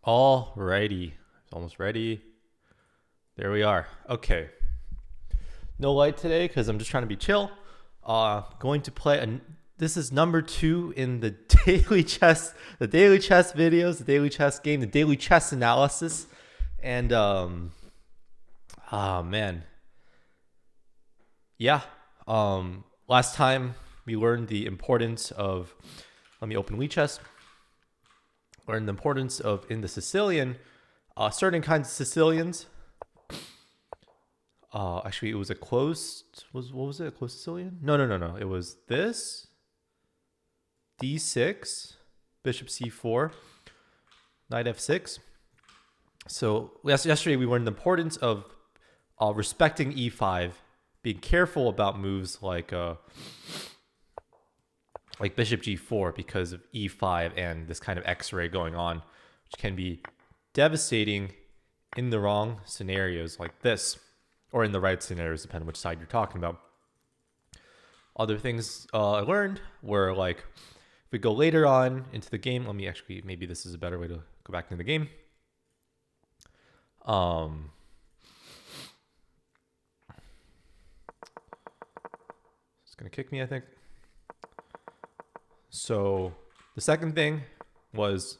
Alrighty. It's almost ready. There we are. Okay. No light today because I'm just trying to be chill. Going to play this is number 2 in the daily chess videos, the daily chess game, the daily chess analysis. And man. Yeah. Last time we learned the importance of, let me open WeChess. Learned the importance of, in the Sicilian, certain kinds of Sicilians. Actually, it was a closed. What was it? A closed Sicilian? No. It was this. D6, Bishop C4, Knight F6. So yesterday we learned the importance of respecting E5, being careful about moves like Bishop G4 because of E5 and this kind of X-ray going on, which can be devastating in the wrong scenarios like this, or in the right scenarios, depending on which side you're talking about. Other things I learned were like, if we go later on into the game, maybe this is a better way to go back into the game. It's going to kick me, I think. So the second thing was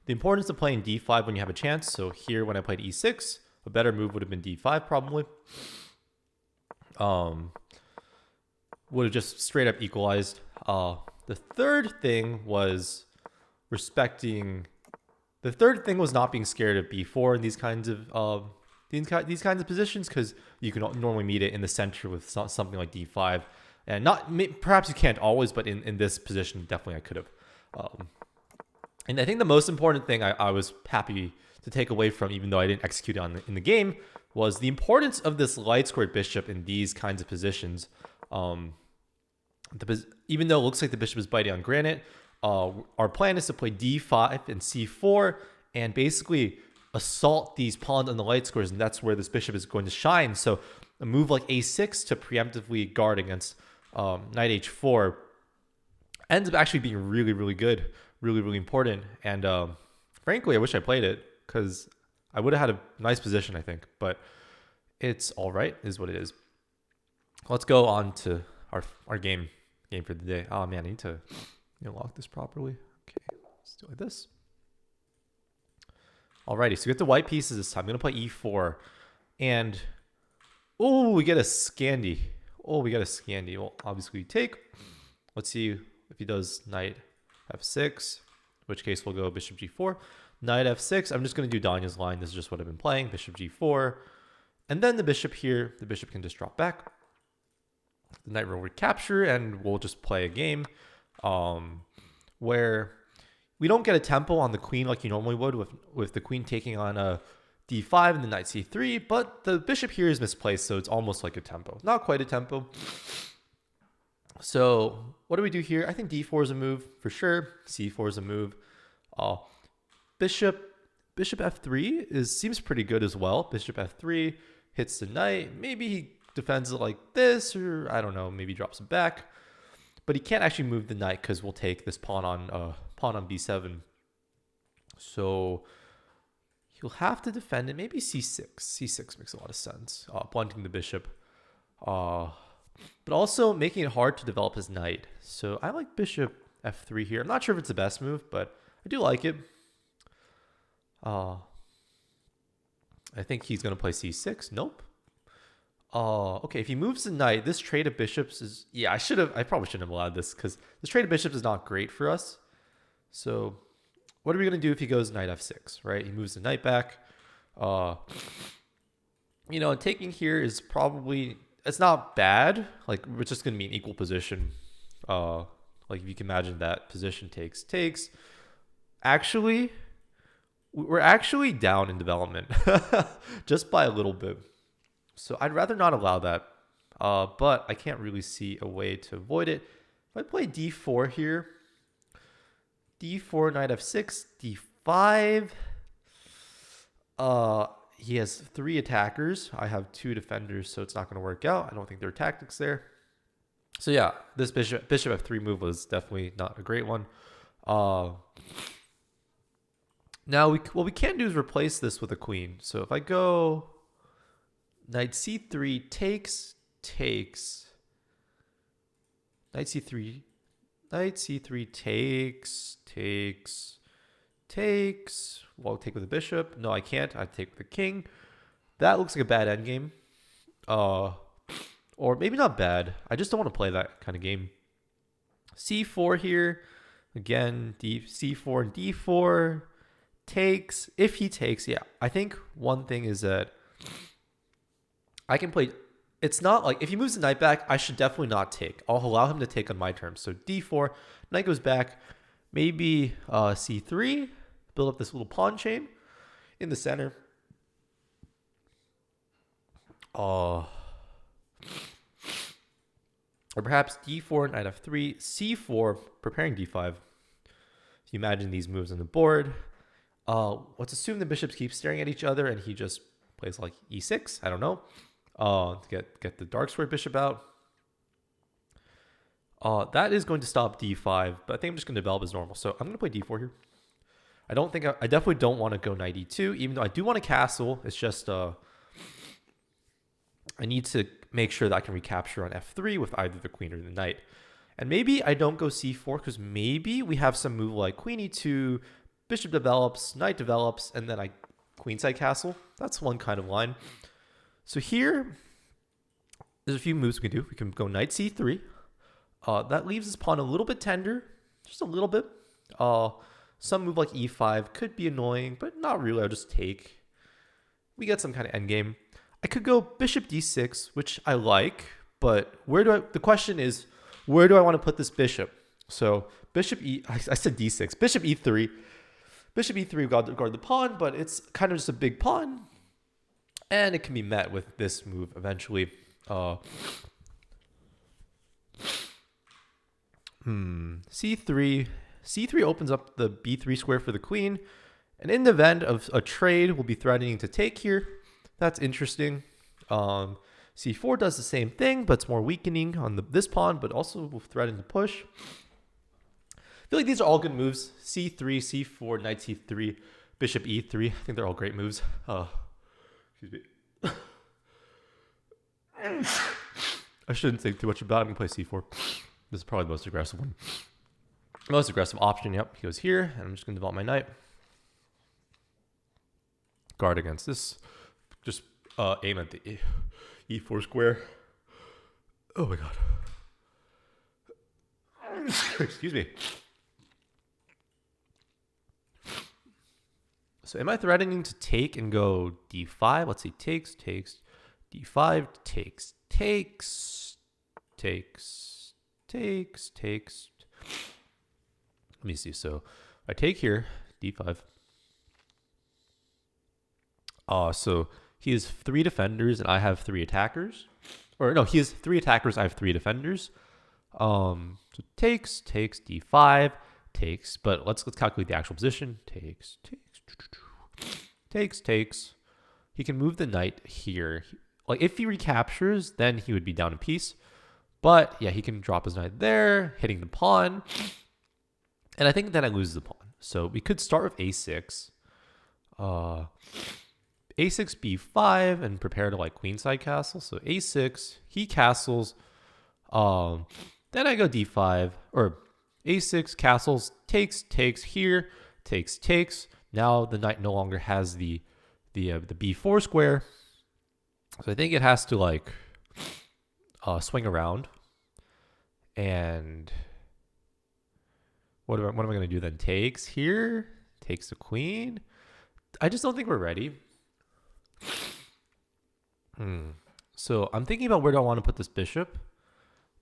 the importance of playing D5 when you have a chance. So here, when I played E6, a better move would have been D5 probably. Would have just straight up equalized. The third thing was respecting. The third thing was not being scared of B4 in these kinds of positions, because you can normally meet it in the center with something like D5, and perhaps you can't always, but in this position definitely I could have. And I think the most important thing I was happy to take away from, even though I didn't execute it in the game, was the importance of this light squared bishop in these kinds of positions. Even though it looks like the bishop is biting on granite, our plan is to play D5 and C4 and basically assault these pawns on the light squares, and that's where this bishop is going to shine. So a move like A6 to preemptively guard against Knight H4 ends up actually being really, really good, really, really important. And frankly, I wish I played it, because I would have had a nice position, I think. But it's all right, is what it is. Let's go on to our game for the day. Oh man, I need to lock this properly. Okay, let's do it like this. Alrighty, so we get the white pieces this time. I'm gonna play E4, and we get a scandi. Well, obviously we take. Let's see if he does Knight F6, in which case we'll go Bishop G4. Knight F6. I'm just gonna do Danya's line. This is just what I've been playing. Bishop G4, and then the bishop here. The bishop can just drop back. The knight will recapture, and we'll just play a game where we don't get a tempo on the queen like you normally would with the queen taking on a D5 and the knight C3, but the bishop here is misplaced, so it's almost like a tempo. Not quite a tempo. So what do we do here? I think D4 is a move for sure. C4 is a move. Bishop F3 seems pretty good as well. Bishop F3 hits the knight. Maybe he defends it like this, or I don't know, maybe drops it back. But he can't actually move the knight because we'll take this pawn on B7. So he'll have to defend it. Maybe C6. C6 makes a lot of sense. Blunting the bishop. But also making it hard to develop his knight. So I like Bishop F3 here. I'm not sure if it's the best move, but I do like it. I think he's going to play C6. Nope. Okay, if he moves the knight, this trade of bishops is... Yeah, I probably shouldn't have allowed this, because this trade of bishops is not great for us. So what are we going to do if he goes Knight F6, right? He moves the knight back. Taking here is probably... It's not bad. Like, we're just going to be in equal position. Like, if you can imagine that position takes. Actually, we're actually down in development. Just by a little bit. So I'd rather not allow that, but I can't really see a way to avoid it. If I play D4 here, D4, Knight F6, D5. He has 3 attackers. I have 2 defenders, so it's not going to work out. I don't think there are tactics there. So yeah, this bishop F3 move was definitely not a great one. Now, what we can do is replace this with a queen. So if I go knight c3 takes, knight c3, takes. Well, I'll take with the bishop. No, I can't. I take with the king. That looks like a bad endgame. Or maybe not bad. I just don't want to play that kind of game. c4 here. Again, c4 and d4. Takes. If he takes, yeah. I think one thing is that I can play. It's not like if he moves the knight back, I should definitely not take. I'll allow him to take on my terms. So d4, knight goes back. Maybe c3. Build up this little pawn chain in the center. Or perhaps d4, knight f3, c4, preparing d5. If you imagine these moves on the board, let's assume the bishops keep staring at each other and he just plays like e6. I don't know. To get the dark square bishop out. That is going to stop d5, but I think I'm just going to develop as normal. So I'm going to play d4 here. I definitely don't want to go knight e2, even though I do want a castle. It's just I need to make sure that I can recapture on f3 with either the queen or the knight. And maybe I don't go c4 because maybe we have some move like queen e2, bishop develops, knight develops, and then I queenside castle. That's one kind of line. So here, there's a few moves we can do. We can go knight c3. That leaves this pawn a little bit tender, just a little bit. Some move like e5 could be annoying, but not really. I'll just take. We get some kind of endgame. I could go bishop d6, which I like, but the question is, where do I want to put this bishop? So I said d6, bishop e3. Bishop e3 guard the pawn, but it's kind of just a big pawn. And it can be met with this move eventually. c3. c3 opens up the b3 square for the queen. And in the event of a trade, we'll be threatening to take here. That's interesting. c4 does the same thing, but it's more weakening on this pawn, but also will threaten to push. I feel like these are all good moves. c3, c4, knight c3, bishop e3. I think they're all great moves. Excuse me. I shouldn't think too much about it. I'm going to play c4. This is probably the most aggressive one. Most aggressive option. Yep, he goes here, and I'm just going to develop my knight. Guard against this. Just aim at the e4 square. Oh my god. Excuse me. So am I threatening to take and go d5? Let's see. Takes, d5, takes. Let me see. So I take here, d5. So he has 3 defenders and I have 3 attackers. Or no, he has 3 attackers, I have 3 defenders. So takes, d5, takes. But let's calculate the actual position. Takes. He can move the knight here. Like if he recaptures, then he would be down a piece. But yeah, he can drop his knight there, hitting the pawn. And I think then I lose the pawn. So we could start with a6. a6, b5, and prepare to like queenside castle. So a6, he castles. Then I go d5, or a6, castles, takes here, takes. Now the knight no longer has the b4 square. So I think it has to like swing around. And what am I going to do then? Takes here, takes the queen. I just don't think we're ready. So I'm thinking about where do I want to put this bishop.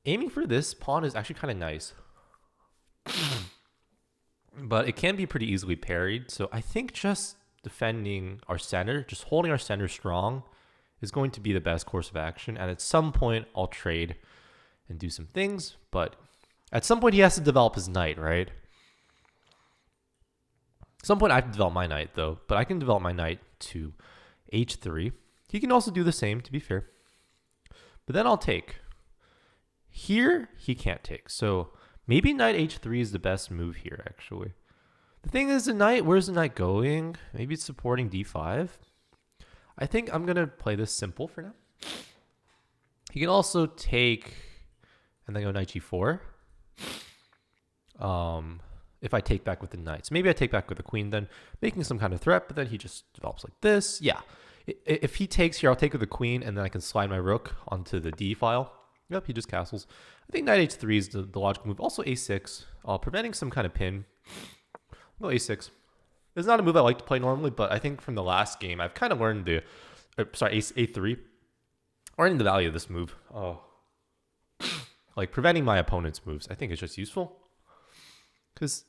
Aiming for this pawn is actually kind of nice. But it can be pretty easily parried. So I think just defending our center, just holding our center strong is going to be the best course of action. And at some point, I'll trade and do some things. But at some point, he has to develop his knight, right? At some point, I have to develop my knight, though. But I can develop my knight to h3. He can also do the same, to be fair. But then I'll take. Here, he can't take. So maybe knight h3 is the best move here, actually. The thing is, the knight, where's the knight going? Maybe it's supporting d5. I think I'm going to play this simple for now. He can also take and then go knight g4. If I take back with the knight. So maybe I take back with the queen then, making some kind of threat, but then he just develops like this. Yeah. If he takes here, I'll take with the queen, and then I can slide my rook onto the d file. Yep, he just castles. I think knight h3 is the logical move. Also a6, preventing some kind of pin. Well, a6. It's not a move I like to play normally, but I think from the last game, I've kind of learned a3. Learning the value of this move. Like preventing my opponent's moves. I think it's just useful. Because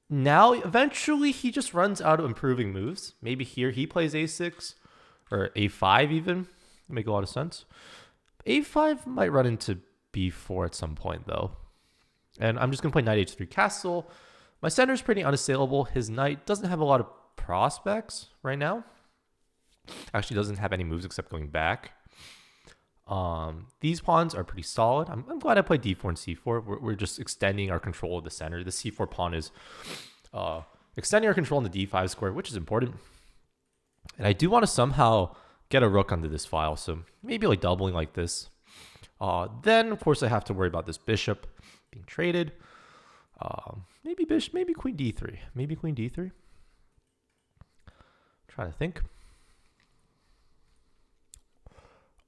now, eventually, he just runs out of improving moves. Maybe here he plays a6 or a5 even. Make a lot of sense. a5 might run into b4 at some point, though. And I'm just going to play knight h3 castle. My center is pretty unassailable. His knight doesn't have a lot of prospects right now. Actually doesn't have any moves except going back. These pawns are pretty solid. I'm glad I played d4 and c4. We're just extending our control of the center. The c4 pawn is extending our control in the d5 square, which is important. And I do want to somehow get a rook onto this file, so maybe like doubling like this. Then, of course, I have to worry about this bishop being traded. Maybe queen d3. Maybe queen d3. Trying to think.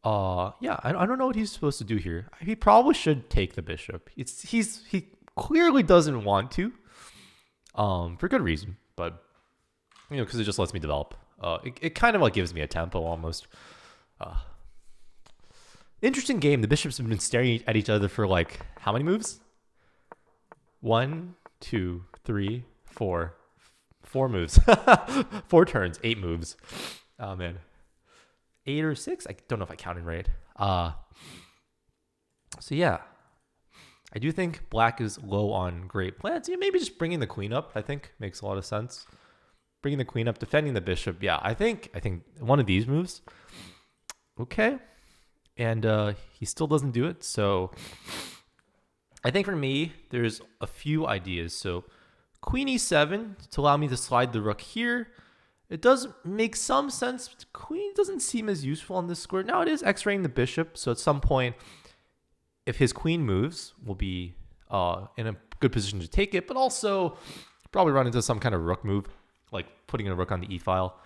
Yeah, I don't know what he's supposed to do here. He probably should take the bishop. He clearly doesn't want to, for good reason, but because it just lets me develop. It kind of like gives me a tempo almost. Interesting game. The bishops have been staring at each other for like how many moves? 1, 2, 3, 4. 4 moves. 4 turns. 8 moves. Oh man. 8 or 6? I don't know if I counted right. So yeah, I do think black is low on great plans. Yeah, maybe just bringing the queen up, I think, makes a lot of sense. Bringing the queen up, defending the bishop. Yeah, I think one of these moves. Okay. And he still doesn't do it. So I think for me, there's a few ideas. So queen e7 to allow me to slide the rook here. It does make some sense. But queen doesn't seem as useful on this square. Now it is x-raying the bishop. So at some point, if his queen moves, we'll be in a good position to take it. But also probably run into some kind of rook move, like putting a rook on the e file.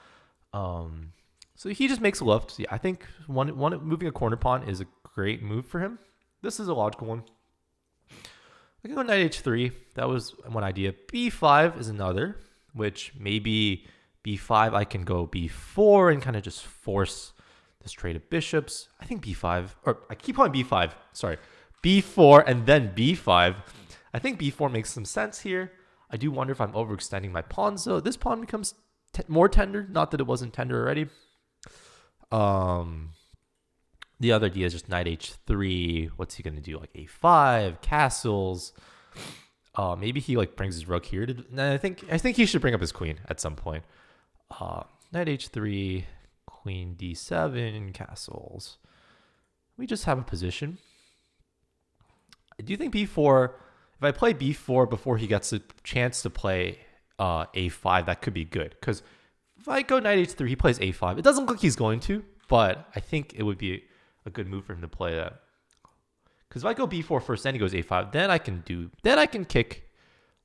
So he just makes a left. Yeah, I think one moving a corner pawn is a great move for him. This is a logical one. I can go knight h3. That was one idea. b5 is another, which maybe b5 I can go b4 and kind of just force this trade of bishops. I think b5, or I keep calling b5. Sorry, b4 and then b5. I think b4 makes some sense here. I do wonder if I'm overextending my pawns, though. This pawn becomes more tender. Not that it wasn't tender already. The other idea is just knight h3. What's he going to do? Like a5, castles. Maybe he like brings his rook here. I think he should bring up his queen at some point. Knight h3, queen d7, castles. We just have a position. I do think b4. If I play b4 before he gets a chance to play a5, that could be good. Because if I go knight h3, he plays a5. It doesn't look like he's going to, but I think it would be a good move for him to play that. Because if I go b4 first, then he goes a5, then I can kick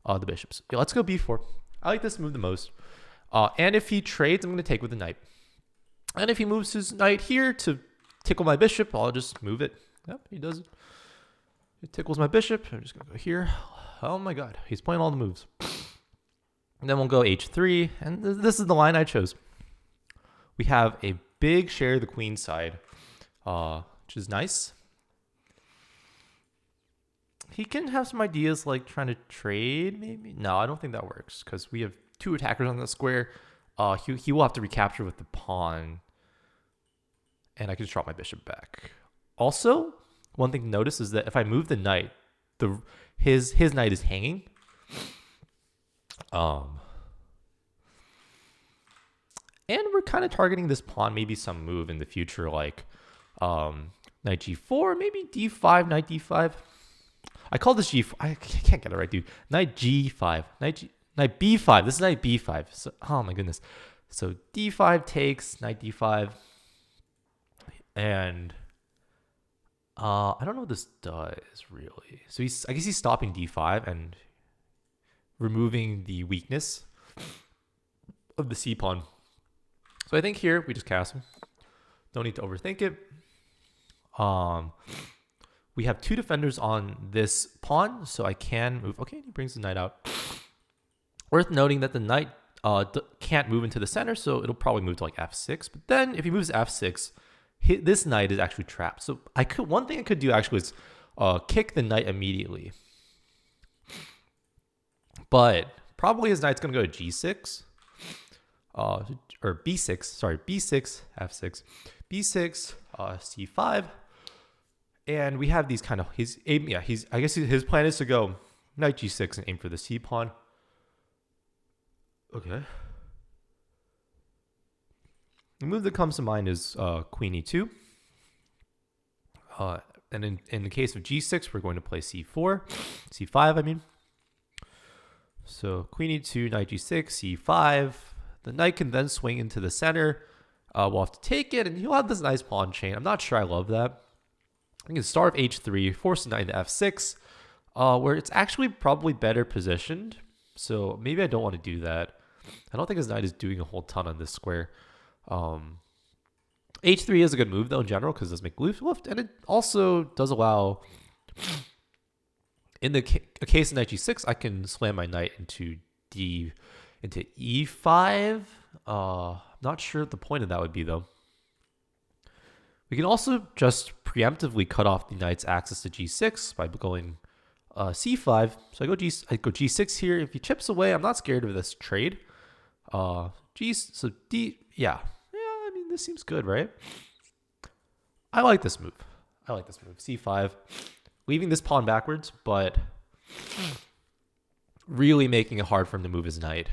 the bishops. Yeah, let's go b4. I like this move the most. And if he trades, I'm going to take with the knight. And if he moves his knight here to tickle my bishop, I'll just move it. Yep, he does it. It tickles my bishop. I'm just going to go here. Oh my god, he's playing all the moves. And then we'll go h3, and this is the line I chose. We have a big share of the queen side, which is nice. He can have some ideas like trying to trade, maybe. No, I don't think that works because we have 2 attackers on the square. He will have to recapture with the pawn, and I can just drop my bishop back. Also, one thing to notice is that if I move the knight, his knight is hanging. And we're kind of targeting this pawn, maybe some move in the future, like knight g4, maybe d5, knight d5. I call this g4. I can't get it right, dude. Knight g5. Knight b5. This is knight b5. So, oh my goodness. So d5 takes, knight d5. And I don't know what this does really. So I guess he's stopping d5 and removing the weakness of the c pawn. So I think here we just castle. Don't need to overthink it. We have two defenders on this pawn, so I can move. Okay, he brings the knight out. Worth noting that the knight can't move into the center, so it'll probably move to like f6. But then if he moves f6, this knight is actually trapped. So one thing I could do actually is kick the knight immediately. But probably his knight's going to go to g6. Or b6, sorry, b6, f6, b6, c5. And we have these kind of, I guess his plan is to go knight g6 and aim for the c pawn. Okay. The move that comes to mind is queen e2. And in the case of g6, we're going to play c4, c5, I mean. So queen e2, knight g6, c5. The knight can then swing into the center. We'll have to take it, and he'll have this nice pawn chain. I'm not sure I love that. I can start with h3, force the knight into f6, where it's actually probably better positioned. So maybe I don't want to do that. I don't think his knight is doing a whole ton on this square. h3 is a good move, though, in general, because it does make moves left, and it also does allow... In the case of knight g6, I can slam my knight into e5. Not sure what the point of that would be, though. We can also just preemptively cut off the knight's access to g6 by going c5. So I go g6 here. If he chips away, I'm not scared of this trade. I mean, this seems good, right? I like this move. c5. Leaving this pawn backwards, but really making it hard for him to move his knight.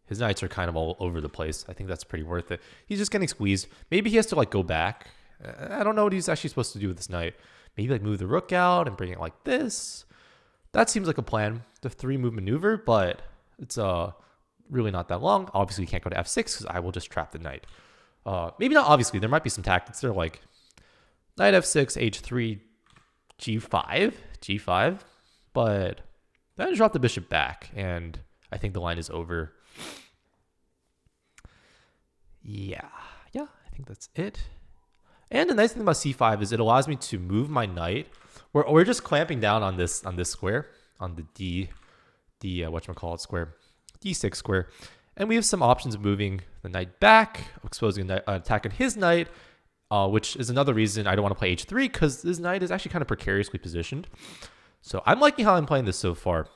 His knights are kind of all over the place. I think that's pretty worth it. He's just getting squeezed. Maybe he has to like go back. I don't know what he's actually supposed to do with this knight. Maybe like move the rook out and bring it like this. That seems like a plan. The 3-move maneuver, but it's really not that long. Obviously, you can't go to f6 because I will just trap the knight. Maybe not obviously. There might be some tactics. They're like knight f6, h3, g5, but then drop the bishop back, and I think the line is over. Yeah, I think that's it. And the nice thing about c5 is it allows me to move my knight. We're just clamping down on this square, on the whatchamacallit square, d6 square, and we have some options of moving the knight back, exposing attacking his knight, which is another reason I don't want to play h3 because this knight is actually kind of precariously positioned. So I'm liking how I'm playing this so far.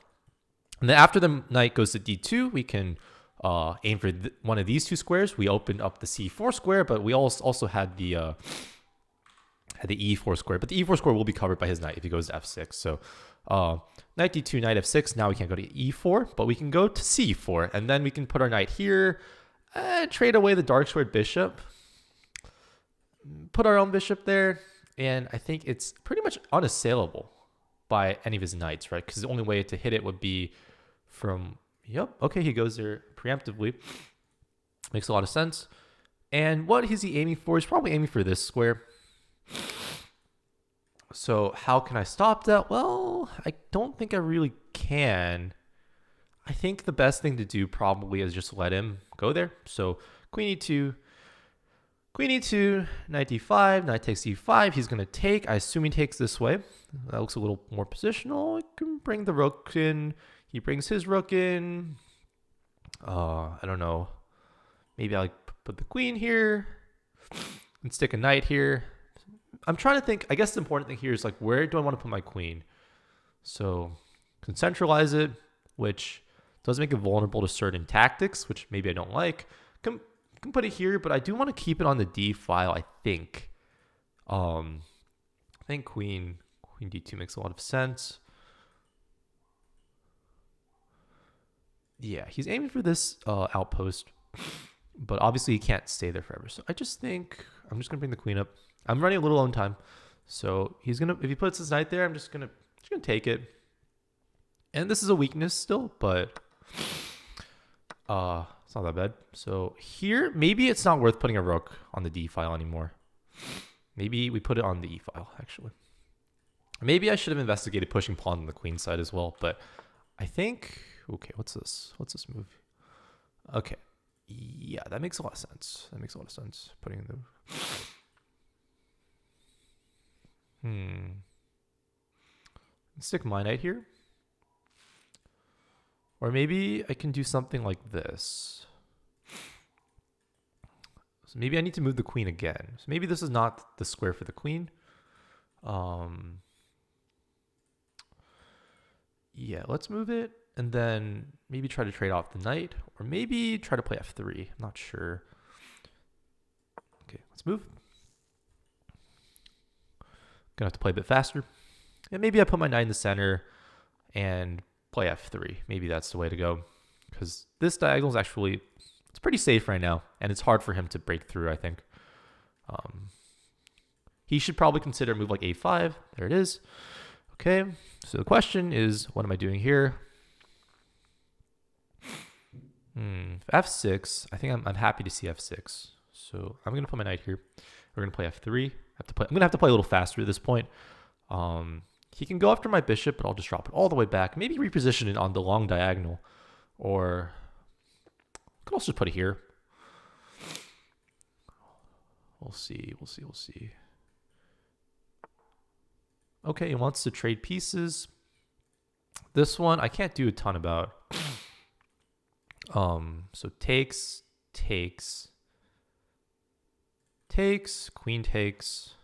And then after the knight goes to d2, we can aim for one of these two squares. We opened up the c4 square, but we also had the e4 square. But the e4 square will be covered by his knight if he goes to f6. So knight d2, knight f6. Now we can't go to e4, but we can go to c4. And then we can put our knight here, trade away the dark squared bishop, put our own bishop there, and I think it's pretty much unassailable by any of his knights, right? Because the only way to hit it would be from... Yep, okay, he goes there preemptively. Makes a lot of sense. And what is he aiming for? He's probably aiming for this square. So how can I stop that? Well, I don't think I really can. I think the best thing to do probably is just let him go there. So queen e2, knight d5, knight takes e5. He's going to take. I assume he takes this way. That looks a little more positional. I can bring the rook in. He brings his rook in. I don't know. Maybe I like put the queen here and stick a knight here. I'm trying to think. I guess the important thing here is like, where do I want to put my queen? So can centralize it, which does make it vulnerable to certain tactics, which maybe I don't like. Can put it here, but I do want to keep it on the d file, I think. I think queen d2 makes a lot of sense. Yeah, he's aiming for this outpost, but obviously he can't stay there forever. So I just think I'm just gonna bring the queen up. I'm running a little on time, so he's gonna, if he puts his knight there, I'm just gonna take it. And this is a weakness still, but It's not that bad. So here, maybe it's not worth putting a rook on the d file anymore. Maybe we put it on the e file, actually. Maybe I should have investigated pushing pawn on the queen side as well, but I think... Okay, what's this? What's this move? Okay. Yeah, that makes a lot of sense. That makes a lot of sense. Putting the... Stick my knight here. Or maybe I can do something like this. So maybe I need to move the queen again. So maybe this is not the square for the queen. Yeah, let's move it. And then maybe try to trade off the knight. Or maybe try to play f3. I'm not sure. Okay, let's move. Gonna have to play a bit faster. And maybe I put my knight in the center and play f3. Maybe that's the way to go. Because this diagonal is actually, it's pretty safe right now. And it's hard for him to break through, I think. He should probably consider a move like a5. There it is. Okay, so the question is, what am I doing here? F6, I think I'm happy to see f6. So I'm going to put my knight here. We're going to play f3. I'm going to have to play a little faster at this point. He can go after my bishop, but I'll just drop it all the way back. Maybe reposition it on the long diagonal. Or I could also put it here. We'll see. Okay, he wants to trade pieces. This one, I can't do a ton about. So takes, queen takes.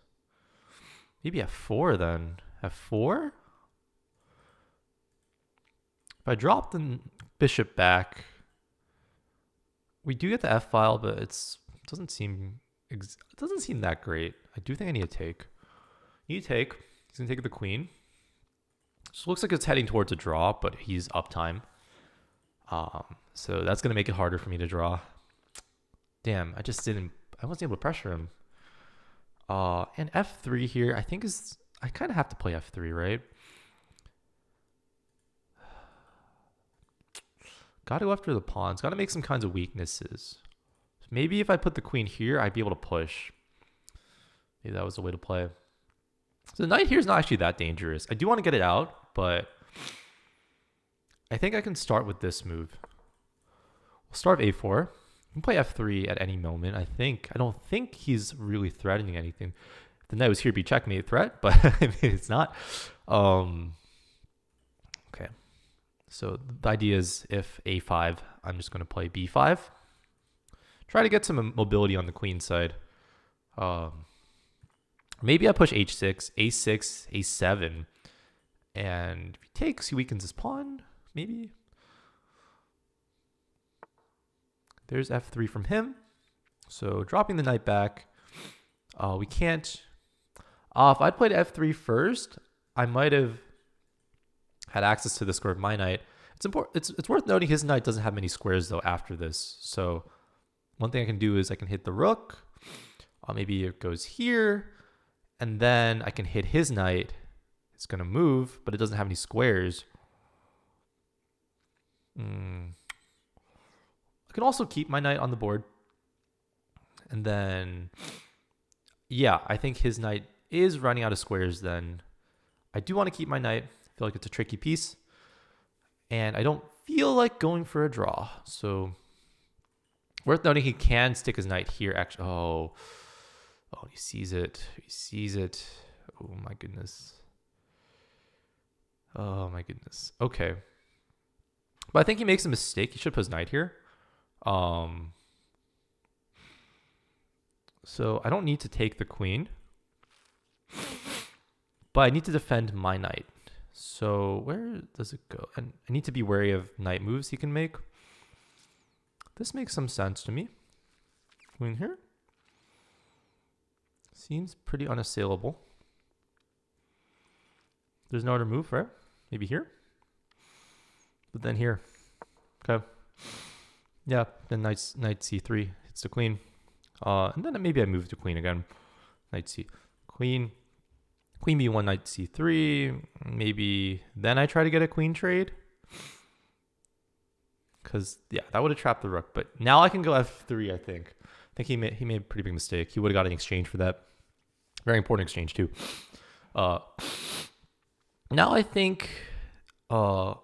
Maybe f4 then. f4? If I drop the bishop back, we do get the f file, but it doesn't seem that great. I do think I need to take. He's gonna take the queen. So it looks like it's heading towards a draw, but he's up time. So that's gonna make it harder for me to draw. Damn, I wasn't able to pressure him. And f3 here, I think I kind of have to play f3, right? Got to go after the pawns. Got to make some kinds of weaknesses. Maybe if I put the queen here, I'd be able to push. Maybe that was the way to play. So the knight here is not actually that dangerous. I do want to get it out, but I think I can start with this move. We'll start with a4. I can play f3 at any moment, I think. I don't think he's really threatening anything. If the knight was here, it'd be checkmate threat, but I mean, it's not. Okay. So the idea is if a5, I'm just going to play b5. Try to get some mobility on the queen side. Maybe I push h6, a6, a7. And if he takes, he weakens his pawn. Maybe. There's f3 from him. So dropping the knight back. We can't. If I'd played f3 first, I might have had access to the square of my knight. It's important. It's worth noting his knight doesn't have many squares though after this. So one thing I can do is I can hit the rook. Maybe it goes here, and then I can hit his knight. It's gonna move, but it doesn't have any squares. I can also keep my knight on the board. And then, yeah, I think his knight is running out of squares then. I do want to keep my knight. I feel like it's a tricky piece. And I don't feel like going for a draw. So, worth noting, he can stick his knight here. Actually, oh, he sees it. He sees it. Oh, my goodness. Oh, my goodness. Okay. But I think he makes a mistake. He should put his knight here. So I don't need to take the queen, but I need to defend my knight. So where does it go? And I need to be wary of knight moves he can make. This makes some sense to me. Queen here. Seems pretty unassailable. There's no other move, right? Maybe here. But then here. Okay. Yeah, then knight c3 hits the queen. And then maybe I move to queen again. Knight c. Queen b1, knight c3. Maybe then I try to get a queen trade. Because, yeah, that would have trapped the rook. But now I can go f3, I think. I think he made a pretty big mistake. He would have got an exchange for that. Very important exchange, too. Now I think I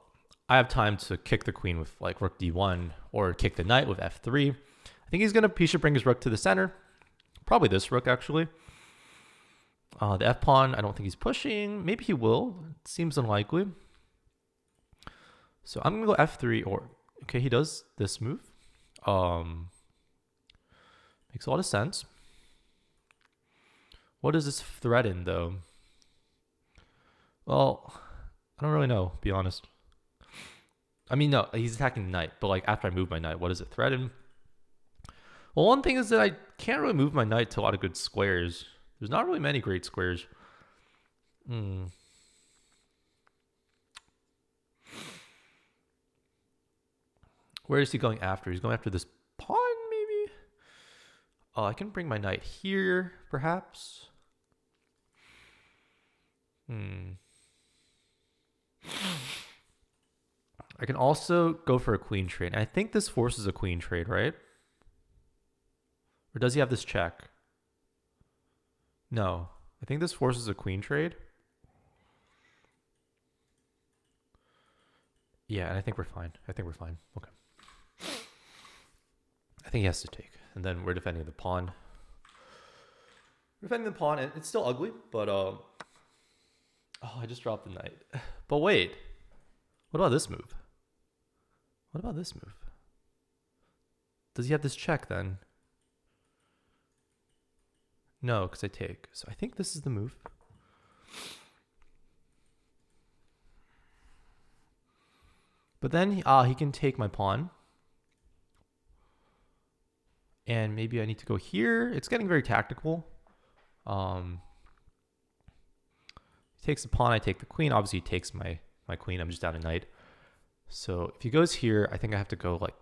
have time to kick the queen with like rook d1 or kick the knight with f3. I think he should bring his rook to the center. Probably this rook, actually. The f pawn, I don't think he's pushing. Maybe he will. It seems unlikely. So I'm going to go f3 or... Okay, he does this move. Makes a lot of sense. What does this threaten, though? Well, I don't really know, to be honest. I mean, no, he's attacking the knight, but like after I move my knight, what does it threaten? Well, one thing is that I can't really move my knight to a lot of good squares. There's not really many great squares. Where is he going after? He's going after this pawn, maybe? I can bring my knight here, perhaps. I can also go for a queen trade. I think this forces a queen trade, right? Or does he have this check? No. I think this forces a queen trade. Yeah, and I think we're fine. Okay. I think he has to take. And then we're defending the pawn. And it's still ugly, but oh, I just dropped the knight. But wait. What about this move? Does he have this check then? No, because I take. So I think this is the move. But then he can take my pawn. And maybe I need to go here. It's getting very tactical. He takes the pawn, I take the queen. Obviously, he takes my queen. I'm just down a knight. So if he goes here, I think I have to go like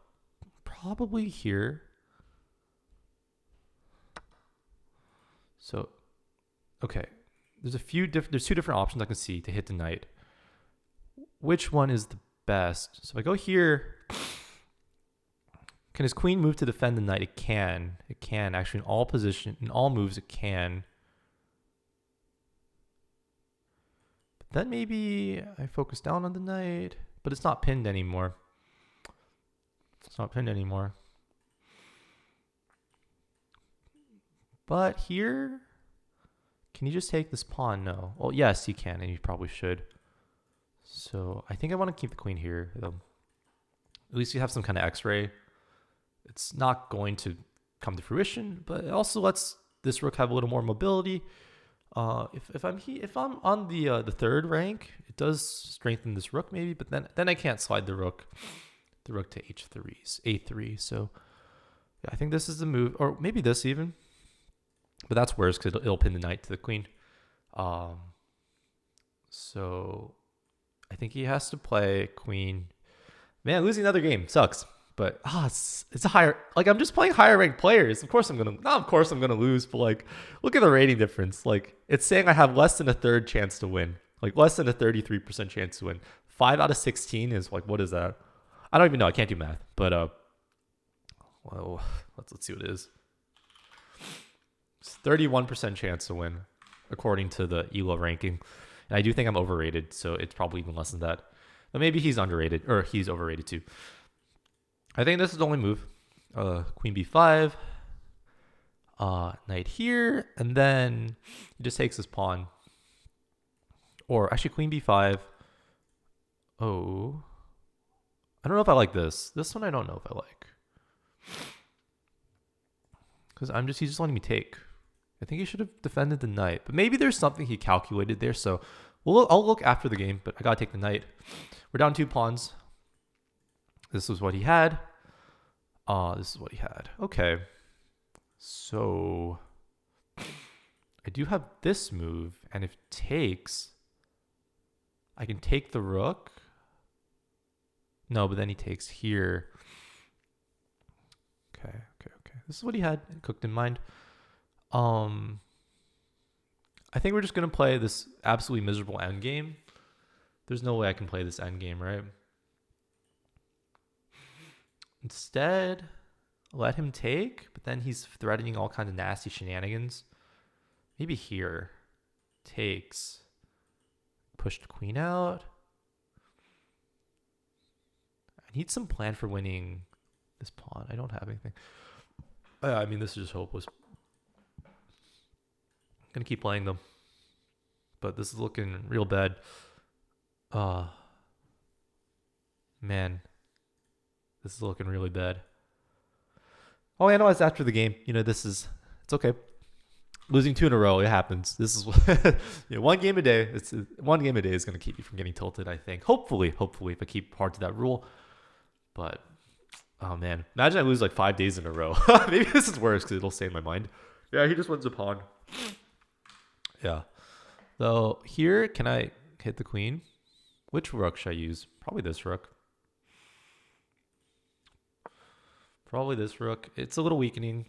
probably here. So, okay. There's two different options I can see to hit the knight. Which one is the best? So if I go here, can his queen move to defend the knight? It can. Actually in all moves it can. But then maybe I focus down on the knight, but it's not pinned anymore. But here, can he just take this pawn? No. Well, yes, he can, and he probably should. So I think I want to keep the queen here. At least you have some kind of X-ray. It's not going to come to fruition, but it also lets this rook have a little more mobility. If I'm on the third rank, it does strengthen this rook maybe, but then I can't slide the rook to a3. So yeah, I think this is the move, or maybe this even. But that's worse because it'll pin the knight to the queen. So I think he has to play queen. Man, losing another game sucks. But it's a higher, like I'm just playing higher ranked players. Of course I'm gonna lose. But like, look at the rating difference. Like it's saying I have less than a third chance to win. Like less than a 33% chance to win. 5 out of 16 is like, what is that? I don't even know. I can't do math. But well, let's see what it is. It's 31% chance to win, according to the ELO ranking. And I do think I'm overrated, so it's probably even less than that. But maybe he's underrated, or he's overrated too. I think this is the only move. Queen b5, knight here, and then he just takes his pawn. Or actually queen b5. Oh. I don't know if I like this. This one I don't know if I like. Because he's just letting me take. I think he should have defended the knight. But maybe there's something he calculated there. So I'll look after the game, but I gotta take the knight. We're down 2 pawns. This was what he had. Okay. So I do have this move, and if takes, I can take the rook. No, but then he takes here. Okay. This is what he had cooked in mind. I think we're just gonna play this absolutely miserable endgame. There's no way I can play this endgame, right? instead let him take, but then he's threatening all kinds of nasty shenanigans. Maybe here. Takes. Pushed queen out. I need some plan for winning this pawn. I don't have anything. I mean, this is just hopeless. I'm going to keep playing them. But this is looking real bad. Man. This is looking really bad. Oh, I know it's after the game. It's okay. Losing 2 in a row, it happens. This is one game a day. One game a day is going to keep you from getting tilted, I think. Hopefully, if I keep hard to that rule. But, oh man. Imagine I lose like 5 days in a row. Maybe this is worse because it'll stay in my mind. Yeah, he just wins a pawn. Yeah. So here, can I hit the queen? Which rook should I use? Probably this rook. Probably this rook. It's a little weakening.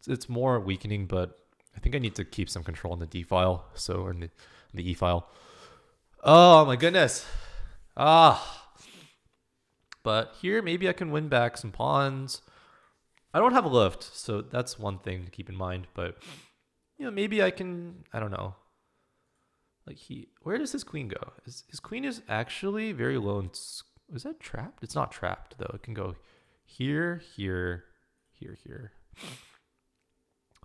It's more weakening, but I think I need to keep some control in the D file. So in the E file. Oh my goodness. But here maybe I can win back some pawns. I don't have a lift, so that's one thing to keep in mind. But maybe I can. I don't know. Like where does his queen go? His queen is actually very low. Is that trapped? It's not trapped though. It can go here, here, here, here.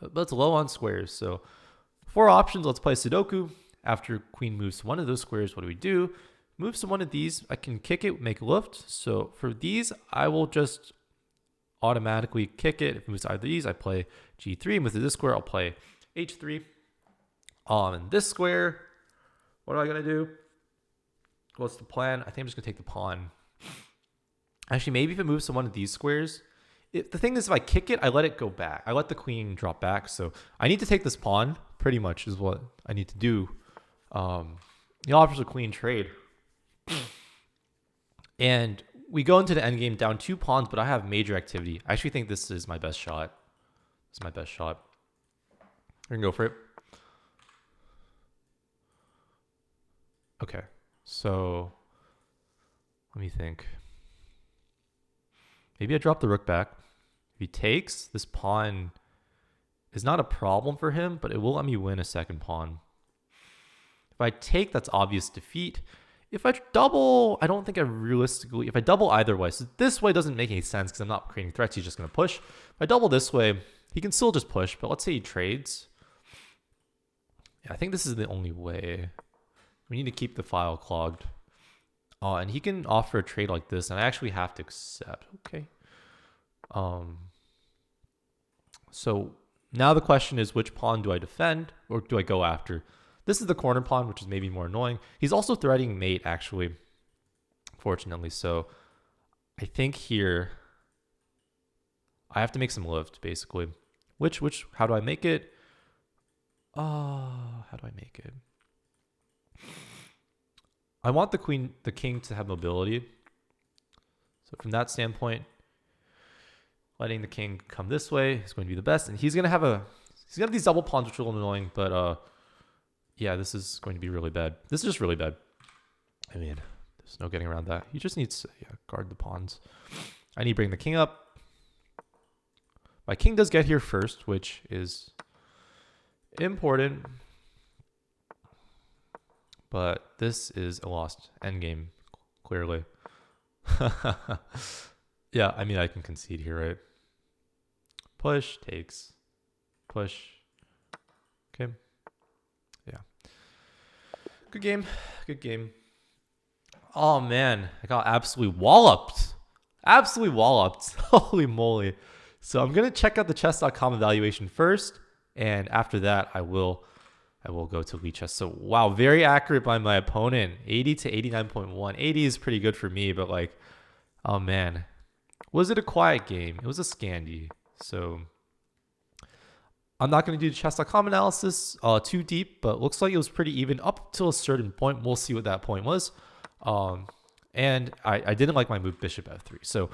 But it's low on squares. So 4 options. Let's play Sudoku. After queen moves to one of those squares, what do? Moves to one of these. I can kick it, make a lift. So for these, I will just automatically kick it. If it moves to either of these, I play G3. Move to this square, I'll play H3. On this square, what am I going to do? What's the plan? I think I'm just going to take the pawn. Actually, maybe if it moves to one of these squares, the thing is, if I kick it, I let it go back. I let the queen drop back. So I need to take this pawn, pretty much, is what I need to do. He offers a queen trade. And we go into the endgame down 2 pawns, but I have major activity. I actually think this is my best shot. This is my best shot. We're going to go for it. Okay. So let me think. Maybe I drop the rook back. If he takes, this pawn is not a problem for him, but it will let me win a second pawn. If I take, that's obvious defeat. If I double, I don't think I realistically... If I double either way, so this way doesn't make any sense because I'm not creating threats. He's just going to push. If I double this way, he can still just push, but let's say he trades. Yeah, I think this is the only way. We need to keep the file clogged. And he can offer a trade like this, and I actually have to accept. Okay. So now the question is, which pawn do I defend, or do I go after? This is the corner pawn, which is maybe more annoying. He's also threatening mate, actually, fortunately. So I think here I have to make some lift, basically. How do I make it? How do I make it? I want the king to have mobility. So from that standpoint, letting the king come this way is going to be the best. And he's going to have these double pawns, which are a little annoying, but yeah, this is going to be really bad. This is just really bad. I mean, there's no getting around that. He just needs to guard the pawns. I need to bring the king up. My king does get here first, which is important. But this is a lost endgame, clearly. Yeah, I mean, I can concede here, right? Push, takes, push. Okay. Yeah. Good game. Good game. Oh, man. I got absolutely walloped. Absolutely walloped. Holy moly. So I'm going to check out the chess.com evaluation first. And after that, I will go to Elite Chess. So, wow, very accurate by my opponent. 80 to 89.1. 80 is pretty good for me, but like, oh man. Was it a quiet game? It was a scandi. So, I'm not going to do the chess.com analysis too deep, but looks like it was pretty even up till a certain point. We'll see what that point was. And I didn't like my move bishop f3. So,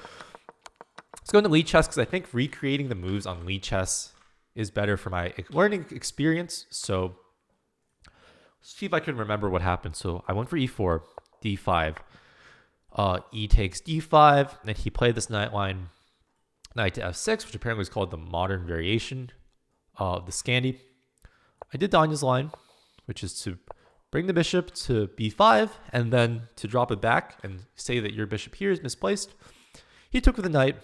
let's go into Elite Chess because I think recreating the moves on Elite Chess is better for my learning experience. So, see if I can remember what happened. So I went for e4, d5. E takes d5. Then he played this knight line. knight to f6, which apparently is called the modern variation of the scandi. I did Danya's line, which is to bring the bishop to b5 and then to drop it back and say that your bishop here is misplaced. He took with the knight.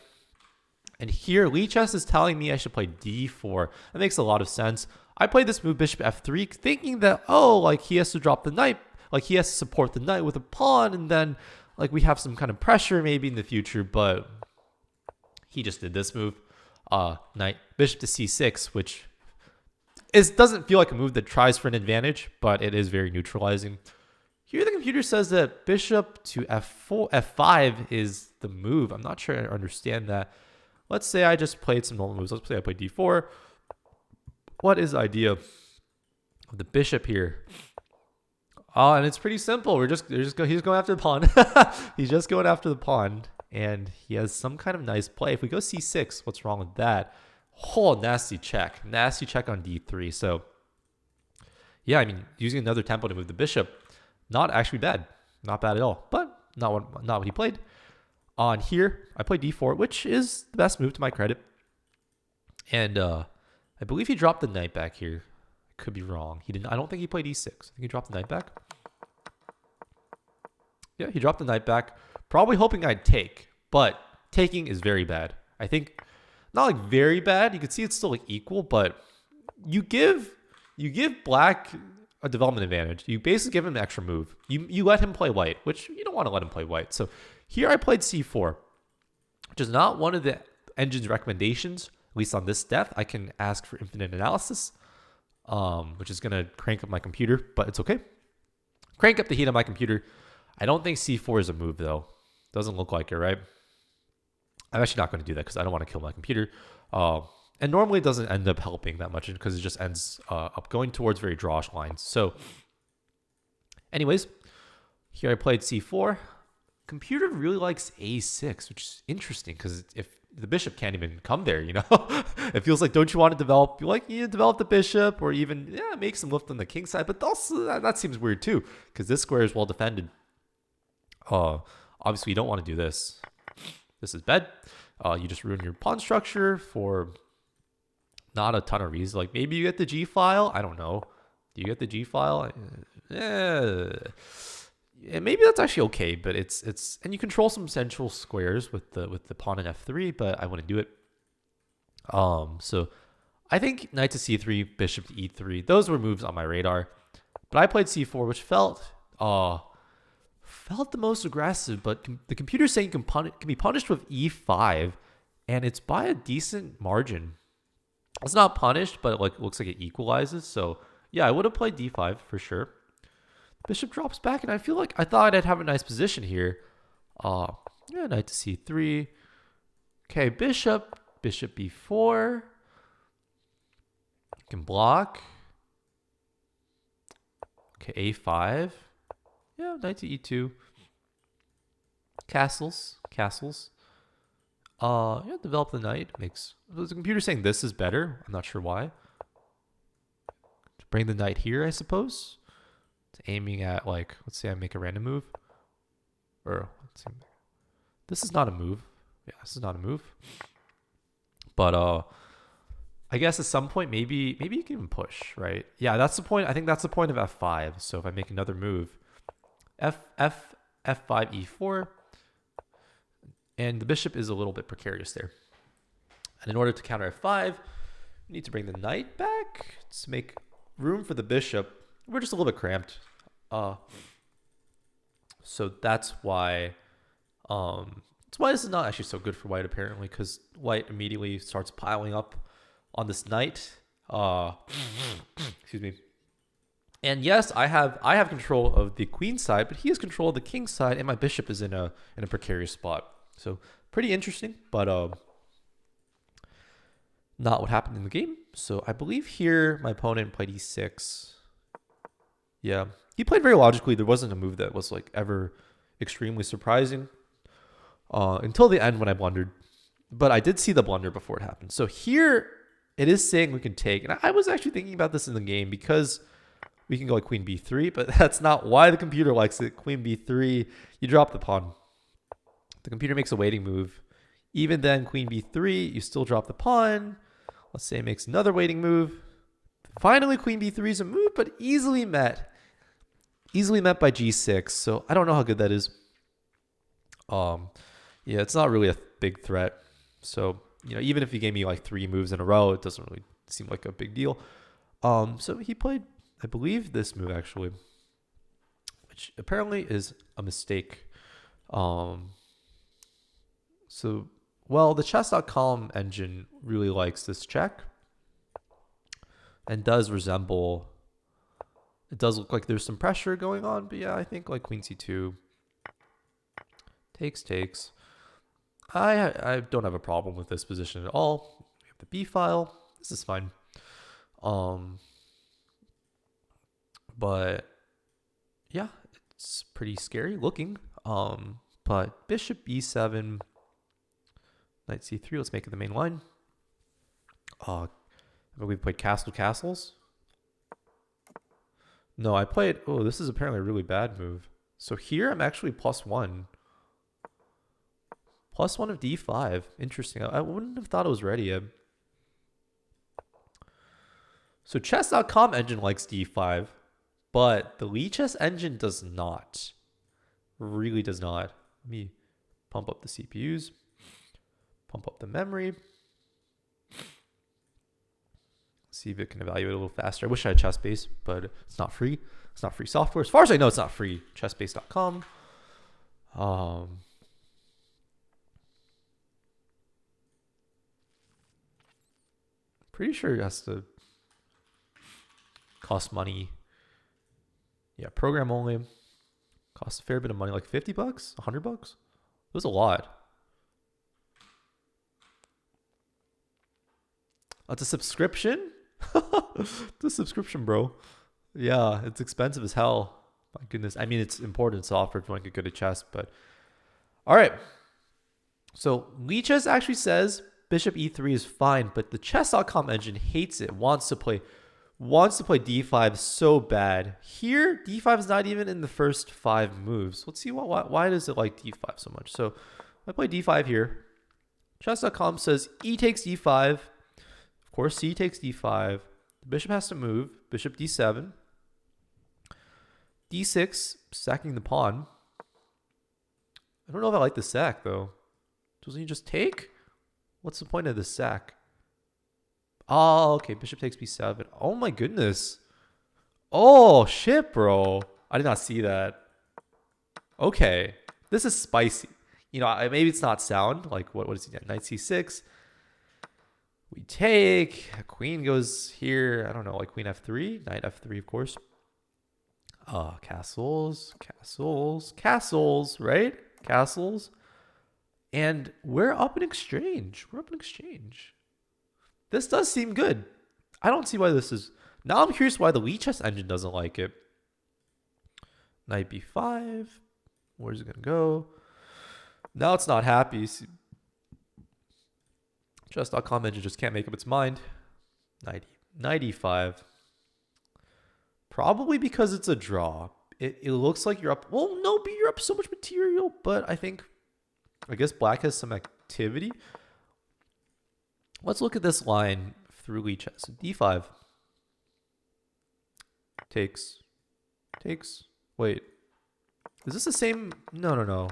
And here, Lichess is telling me I should play d4. That makes a lot of sense. I played this move, bishop f3, thinking that, oh, like he has to drop the knight. Like he has to support the knight with a pawn. And then like we have some kind of pressure maybe in the future. But he just did this move. Knight, bishop to c6, which doesn't feel like a move that tries for an advantage. But it is very neutralizing. Here the computer says that bishop to f5 is the move. I'm not sure I understand that. Let's say I just played some normal moves. Let's say I played d4. What is the idea of the bishop here? Oh, and it's pretty simple. He's going after the pawn. He's just going after the pawn. And he has some kind of nice play. If we go c6, what's wrong with that? Oh, nasty check. Nasty check on d3. So, yeah, I mean, using another tempo to move the bishop, not actually bad. Not bad at all. But not what he played. On here, I played d4, which is the best move to my credit. And I believe he dropped the knight back here. I could be wrong. He didn't. I don't think he played e6. I think he dropped the knight back. Yeah, he dropped the knight back. Probably hoping I'd take. But taking is very bad. I think, not like very bad. You can see it's still like equal, but you give black a development advantage. You basically give him an extra move. You let him play white, which you don't want to let him play white. So here I played c4, which is not one of the engine's recommendations, at least on this depth. I can ask for infinite analysis, which is going to crank up my computer, but it's okay. Crank up the heat on my computer. I don't think c4 is a move, though. Doesn't look like it, right? I'm actually not going to do that because I don't want to kill my computer. And normally it doesn't end up helping that much because it just ends up going towards very drawish lines. So anyways, here I played c4. Computer really likes a6, which is interesting because if the bishop can't even come there, you know, it feels like, don't you want to develop, develop the bishop or even, make some lift on the king side. But also that seems weird too because this square is well defended. Obviously you don't want to do this. This is bad. You just ruin your pawn structure for not a ton of reasons. Like maybe you get the G file. I don't know. Do you get the G file? Yeah, maybe that's actually okay, but it's and you control some central squares with the pawn in f3, but I wouldn't do it. So I think knight to c3, bishop to e3. Those were moves on my radar, but I played c4, which felt the most aggressive. But the computer's saying can be punished with e5, and it's by a decent margin. It's not punished, but it looks like it equalizes. So yeah, I would have played d5 for sure. Bishop drops back, and I feel like I thought I'd have a nice position here. Yeah, knight to c3. Okay, bishop b4. You can block. Okay, a5. Yeah, knight to e2. Castles. Yeah, develop the knight. The computer saying this is better. I'm not sure why. To bring the knight here, I suppose. It's aiming at, like, let's say I make a random move. Or, let's see. This is not a move. Yeah, this is not a move. But, I guess at some point, maybe you can even push, right? Yeah, that's the point. I think that's the point of f5. So if I make another move, f5, e4, and the bishop is a little bit precarious there. And in order to counter f5, you need to bring the knight back to make room for the bishop. We're just a little bit cramped. So that's why this is not actually so good for white, apparently, because white immediately starts piling up on this knight. Excuse me. And yes, I have control of the queen side, but he has control of the king side, and my bishop is in a precarious spot. So pretty interesting, but not what happened in the game. So I believe here my opponent played e6. Yeah, he played very logically. There wasn't a move that was like ever extremely surprising until the end when I blundered. But I did see the blunder before it happened. So here it is saying we can take. And I was actually thinking about this in the game because we can go like queen b3, but that's not why the computer likes it. Queen b3, you drop the pawn. The computer makes a waiting move. Even then, queen b3, you still drop the pawn. Let's say it makes another waiting move. Finally, queen b3 is a move, but easily met. Easily met by g6. So I don't know how good that is. Yeah, it's not really a big threat. So, you know, even if he gave me like 3 moves in a row, it doesn't really seem like a big deal. So he played, I believe, this move actually, which apparently is a mistake. So, well, the chess.com engine really likes this check and does resemble, it does look like there's some pressure going on, but yeah, I think like queen c2 takes. I don't have a problem with this position at all. We have the b file. This is fine. But yeah, it's pretty scary looking. But bishop e7, knight c3. Let's make it the main line. We played castles. No, I played. Oh, this is apparently a really bad move. So here I'm actually +1. +1 of d5. Interesting. I wouldn't have thought it was ready yet. So chess.com engine likes d5, but the Lichess engine does not. Really does not. Let me pump up the CPUs. Pump up the memory. See if it can evaluate a little faster. I wish I had ChessBase, but it's not free. It's not free software. As far as I know, it's not free. Chessbase.com. Pretty sure it has to cost money. Yeah, program only. Costs a fair bit of money, like $50, $100. It was a lot. It's a subscription? It's a subscription, bro. Yeah, it's expensive as hell. My goodness. I mean, it's important software if you want to get good at chess, but all right. So Lichess actually says bishop e3 is fine, but the chess.com engine hates it, wants to play d5 so bad. Here, d5 is not even in the first 5 moves. Let's see why does it like d5 so much. So I play d5 here. Chess.com says e takes d5. Of course, c takes d5. The bishop has to move. Bishop d7. d6, sacking the pawn. I don't know if I like the sack, though. Doesn't he just take? What's the point of the sack? Oh, okay. Bishop takes b7. Oh, my goodness. Oh, shit, bro. I did not see that. Okay. This is spicy. You know, maybe it's not sound. Like, what is he doing? Knight c6. We take. Queen goes here. I don't know, like queen f3. Knight f3, of course. Castles, right? Castles. And we're up in exchange. This does seem good. I don't see why this is. Now I'm curious why the Lichess engine doesn't like it. Knight b5. Where's it going to go? Now it's not happy. Chess.com engine just can't make up its mind. Knight e5. Probably because it's a draw. It looks like you're up. Well, no, but you're up so much material. But I guess black has some activity. Let's look at this line through Lichess. So d5. Takes. Wait. Is this the same? No.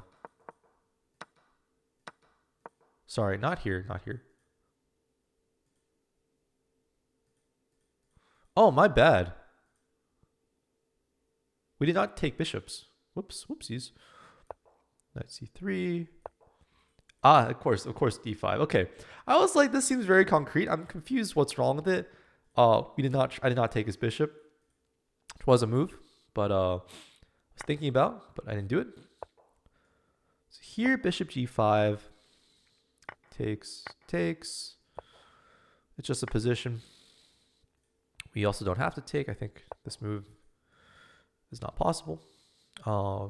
Sorry, not here. Oh, my bad. We did not take bishops. Whoopsies. Knight c3. Of course, d5. Okay. I was like, this seems very concrete. I'm confused what's wrong with it. I did not take his bishop. It was a move, but I was thinking about, but I didn't do it. So here, bishop g5. Takes. It's just a position. We also don't have to take. I think this move is not possible.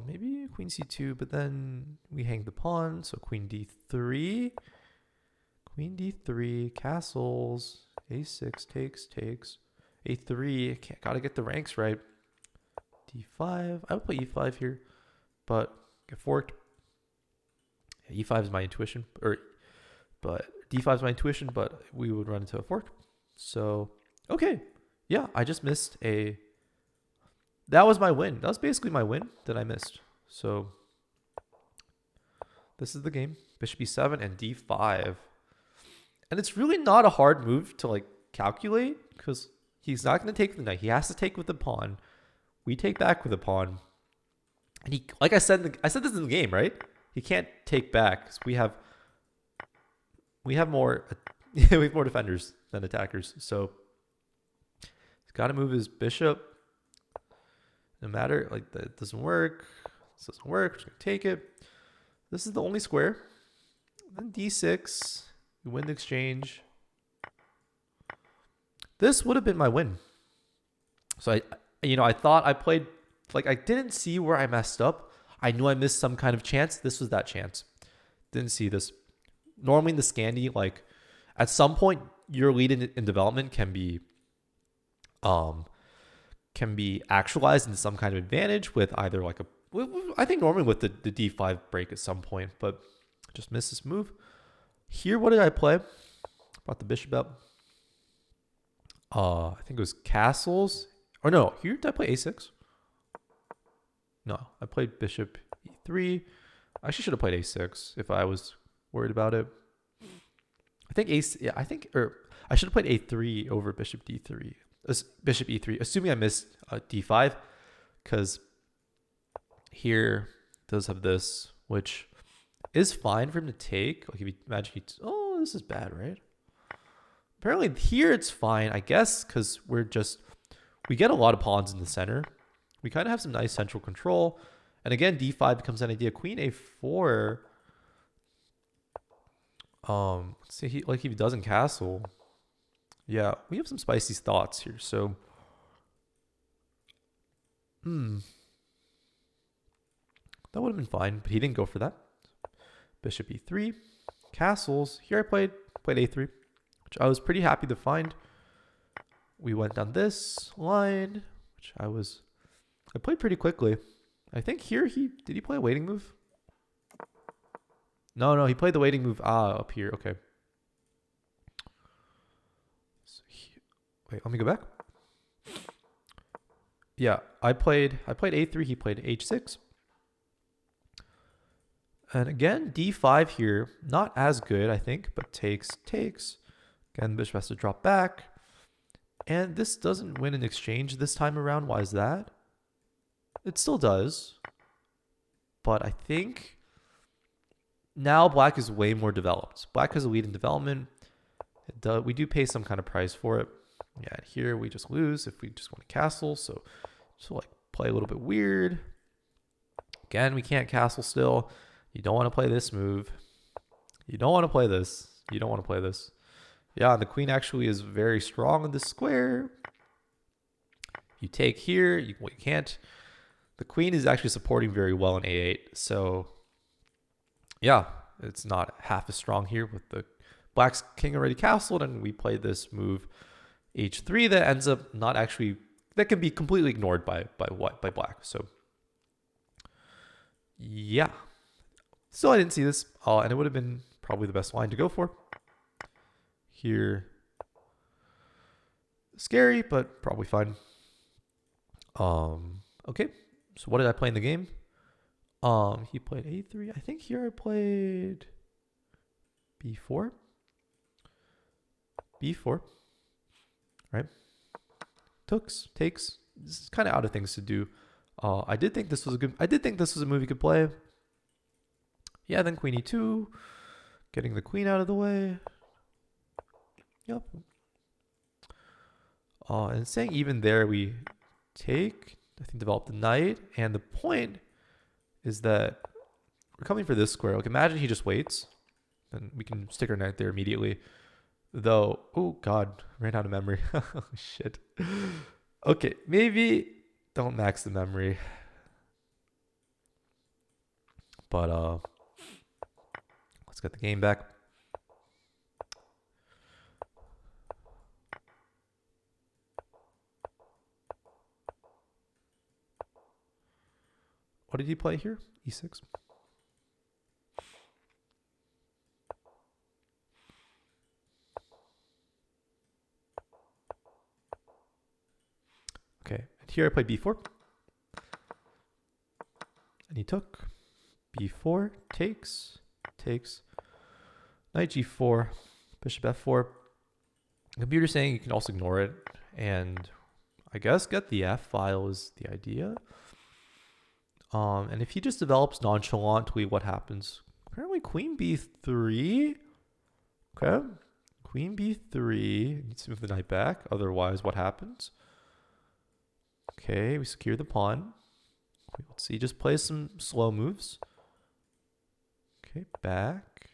Maybe queen c2, but then we hang the pawn. So queen d3. Castles. a6 takes. a3. Gotta get the ranks right. d5. I would play e5 here, but get forked. Yeah, e5 is my intuition. Or but d5 is my intuition, but we would run into a fork. So, okay. Yeah, I just missed a... That was my win. That was basically my win that I missed. So, this is the game. Bishop e7 and d5. And it's really not a hard move to like calculate because he's not going to take the knight. He has to take with the pawn. We take back with the pawn. And he, like I said this in the game, right? He can't take back because we have more we have more defenders than attackers. So he's got to move his bishop. No matter, like, that doesn't work. This doesn't work. We're just gonna take it. This is the only square. Then d6. We win the exchange. This would have been my win. So I thought I played, like, I didn't see where I messed up. I knew I missed some kind of chance. This was that chance. Didn't see this. Normally in the Scandi, like, at some point your lead in development can be actualized into some kind of advantage with either like I think normally with the d5 break at some point, but just missed this move. Here, what did I play? Brought the bishop up. I think it was castles. Or no, here did I play a6? No, I played bishop e3. I actually should have played a6 if I was worried about it. I think I should have played a3 over bishop d3. Bishop e3, assuming I missed d5, because here does have this, which is fine for him to take. Like if you imagine, oh, this is bad, right? Apparently here it's fine, I guess, because we get a lot of pawns in the center. We kind of have some nice central control. And again, d5 becomes an idea. Queen a4. Let's see, like if he doesn't castle. Yeah, we have some spicy thoughts here. So, that would have been fine, but he didn't go for that. Bishop e3, castles. Here I played a3, which I was pretty happy to find. We went down this line, which I played pretty quickly. I think here did he play a waiting move? No, he played the waiting move up here. Okay. Wait, let me go back. Yeah, I played a3, he played h6. And again, d5 here, not as good, I think, but takes. Again, the bishop has to drop back. And this doesn't win an exchange this time around. Why is that? It still does. But I think now black is way more developed. Black has a lead in development. We do pay some kind of price for it. Yeah, here we just lose if we just want to castle. So like play a little bit weird. Again, we can't castle still. You don't want to play this move. You don't want to play this. You don't want to play this. Yeah, and the queen actually is very strong in this square. You take here. You can't. The queen is actually supporting very well in a8. So, yeah, it's not half as strong here with the black's king already castled, and we play this move h3 that ends up not actually, that can be completely ignored by black. So, yeah. Still, I didn't see this, and it would have been probably the best line to go for. Here, scary, but probably fine. Okay, so what did I play in the game? He played a3. I think here I played b4. Right? Takes. This is kind of out of things to do. I did think this was a move you could play. Yeah, then queen e2, getting the queen out of the way. Yep. And saying even there we take, I think, develop the knight. And the point is that we're coming for this square. Like, imagine he just waits. Then we can stick our knight there immediately. Though, oh god, ran out of memory. Oh, shit. Okay, maybe don't max the memory. But, let's get the game back. What did he play here? E6. here I played b4. And he took. b4, takes. Knight g4, bishop f4. Computer saying you can also ignore it. And I guess get the f file is the idea. And if he just develops nonchalantly, what happens? Apparently queen b3. Okay. Queen b3. Needs to move the knight back. Otherwise, what happens? Okay, we secure the pawn. Let's see, just play some slow moves. Okay, back.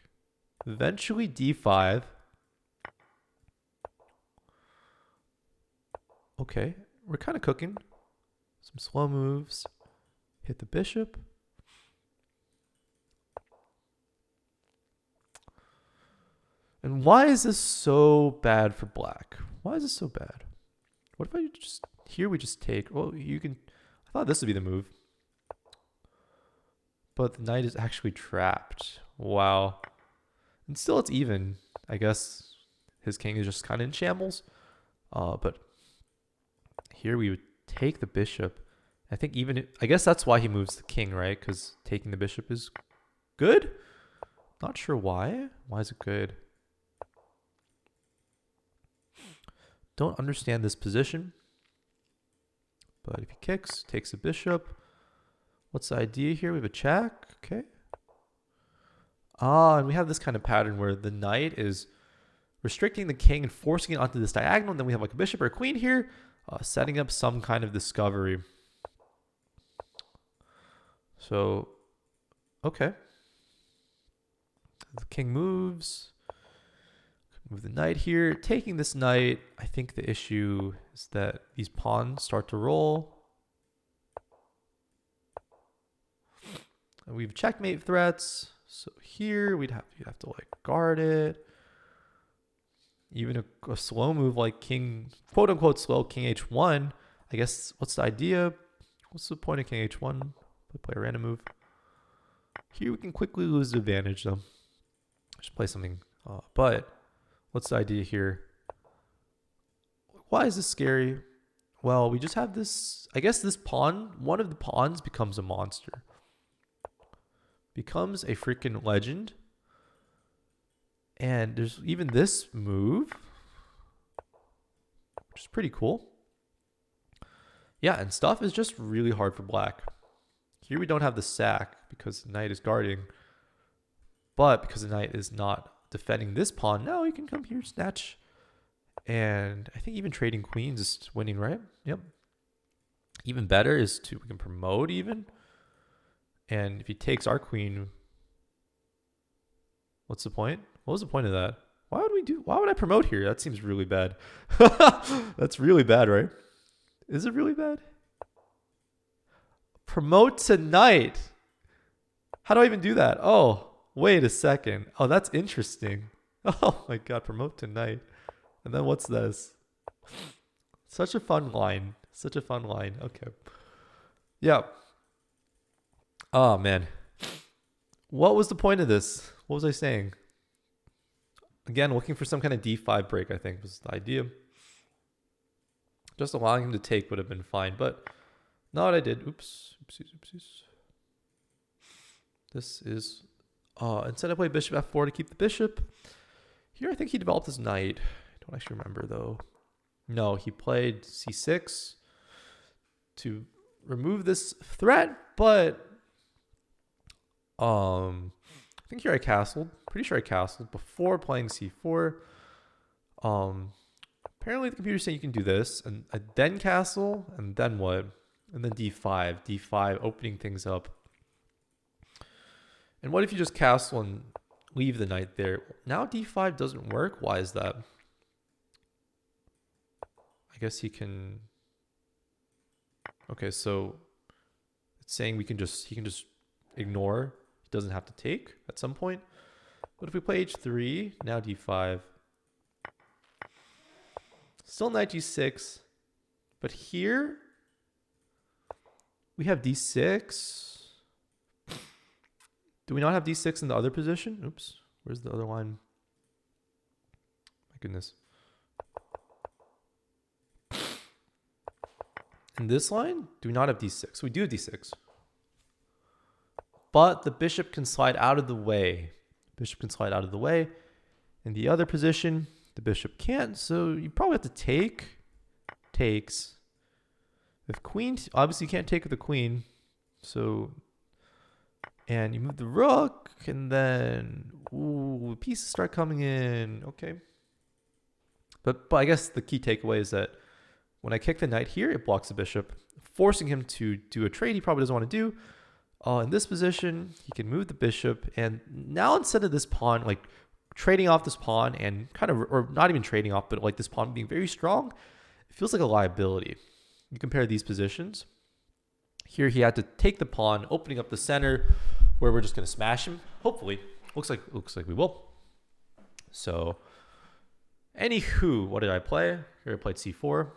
Eventually d5. Okay, we're kind of cooking. Some slow moves. Hit the bishop. And why is this so bad for black? Why is this so bad? What if I just, here we just take, well, you can, I thought this would be the move. But the knight is actually trapped. Wow. And still it's even. I guess his king is just kind of in shambles. But here we would take the bishop. I think even, I guess that's why he moves the king, right? Because taking the bishop is good? Not sure why. Why is it good? Don't understand this position. But if he kicks, takes the bishop. What's the idea here? We have a check. Okay. And we have this kind of pattern where the knight is restricting the king and forcing it onto this diagonal. And then we have like a bishop or a queen here, setting up some kind of discovery. So, okay. The king moves. Move the knight here. Taking this knight, I think the issue is that these pawns start to roll. And we have checkmate threats. So here you'd have to like guard it. Even a slow move like king, quote unquote slow king h1. I guess what's the idea? What's the point of king h1? Play a random move. Here we can quickly lose the advantage though. Just play something. But what's the idea here? Why is this scary? Well, we just have this, I guess this pawn, one of the pawns becomes a monster. Becomes a freaking legend. And there's even this move, which is pretty cool. Yeah, and stuff is just really hard for black. Here we don't have the sack because the knight is guarding. But because the knight is not defending this pawn, now he can come here, snatch. And I think even trading queens is winning, right? Yep. Even better is we can promote even. And if he takes our queen, what's the point? What was the point of that? Why would I promote here? That seems really bad. That's really bad, right? Is it really bad? Promote tonight. How do I even do that? Oh, wait a second. Oh, that's interesting. Oh my God, promote tonight. And then what's this? Such a fun line. Such a fun line. Okay. Yeah. Oh man. What was the point of this? What was I saying? Again, looking for some kind of d5 break, I think, was the idea. Just allowing him to take would have been fine, but not what I did. Oops. Oopsies. This is... instead I played bishop f4 to keep the bishop. Here I think he developed his knight. I don't actually remember, though. No, he played c6 to remove this threat, but... I think here I castled. Pretty sure I castled before playing c4. Apparently the computer's saying you can do this, and then castle, and then what? And then d5. d5, opening things up. And what if you just castle and leave the knight there? Now d5 doesn't work. Why is that? I guess he can... Okay, so it's saying he can just ignore. He doesn't have to take at some point. But if we play h3, now d5. Still knight g6. But here we have d6. Do we not have d6 in the other position? Oops. Where's the other line? My goodness. In this line, do we not have d6? We do have d6. But the bishop can slide out of the way. Bishop can slide out of the way. In the other position, the bishop can't. So you probably have to take. Takes. If queen, obviously you can't take with the queen. So, and you move the rook, and then, ooh, pieces start coming in. Okay. But I guess the key takeaway is that when I kick the knight here, it blocks the bishop, forcing him to do a trade he probably doesn't want to do. In this position, he can move the bishop, and now instead of this pawn, like trading off this pawn and kind of, or not even trading off, but like this pawn being very strong, it feels like a liability. You compare these positions. Here he had to take the pawn, opening up the center, where we're just going to smash him. Hopefully, looks like we will. So, anywho, what did I play? Here I played c4,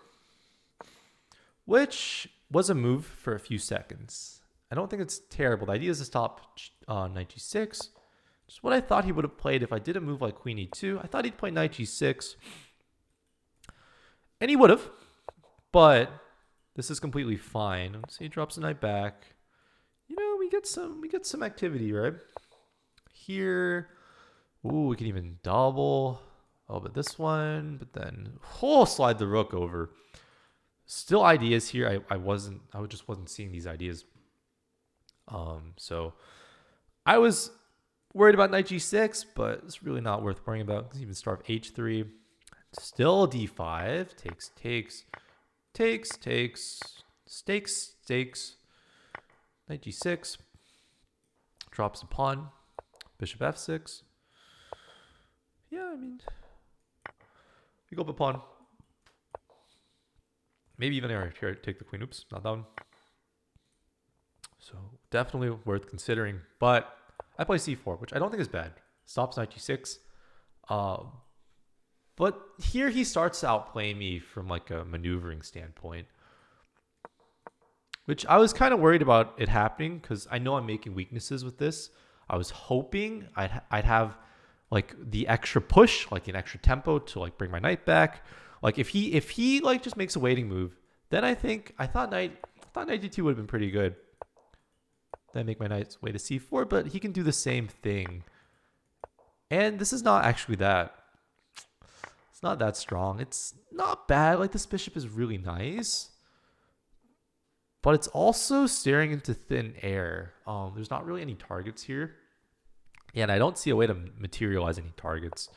which was a move for a few seconds. I don't think it's terrible. The idea is to stop knight g6. Just what I thought he would have played if I did a move like queen e2. I thought he'd play knight g6. And he would have. But this is completely fine. Let's see, he drops the knight back. You know, we get some activity, right? Here. Ooh, we can even double. Oh, but this one. But then, slide the rook over. Still ideas here. I just wasn't seeing these ideas. So I was worried about knight g6, but it's really not worth worrying about. Because even starve h3, still d5, stakes, knight g6, drops a pawn, bishop f6. Yeah, I mean, you go up a pawn. Maybe even here, take the queen. Oops, not that one. So definitely worth considering. But I play c4, which I don't think is bad. Stops knight g6. But here he starts to outplay me from like a maneuvering standpoint, which I was kind of worried about it happening because I know I'm making weaknesses with this. I was hoping I'd have like the extra push, like an extra tempo to like bring my knight back. Like if he like just makes a waiting move, then I thought knight d2 would have been pretty good. Then make my knight's way to c4, but he can do the same thing. And this is not actually that. It's not that strong. It's not bad. Like this bishop is really nice. But it's also staring into thin air. There's not really any targets here. Yeah, and I don't see a way to materialize any targets.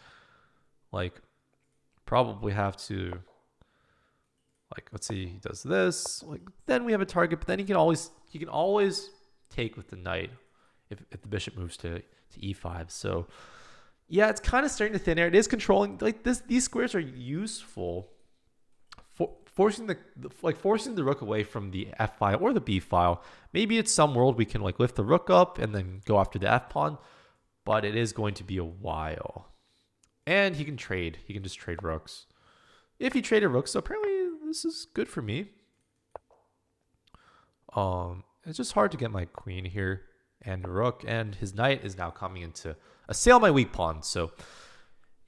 Like, probably have to, like, let's see, he does this. Like, then we have a target, but then he can always take with the knight if the bishop moves to e5. So, yeah, it's kind of staring to thin air. It is controlling, like these squares are useful for forcing the rook away from the f file or the b file. Maybe it's some world we can like lift the rook up and then go after the f pawn, but it is going to be a while. And he can trade. He can just trade rooks. If he traded rooks, so apparently this is good for me. It's just hard to get my queen here and rook, and his knight is now coming in to assail my weak pawn. So,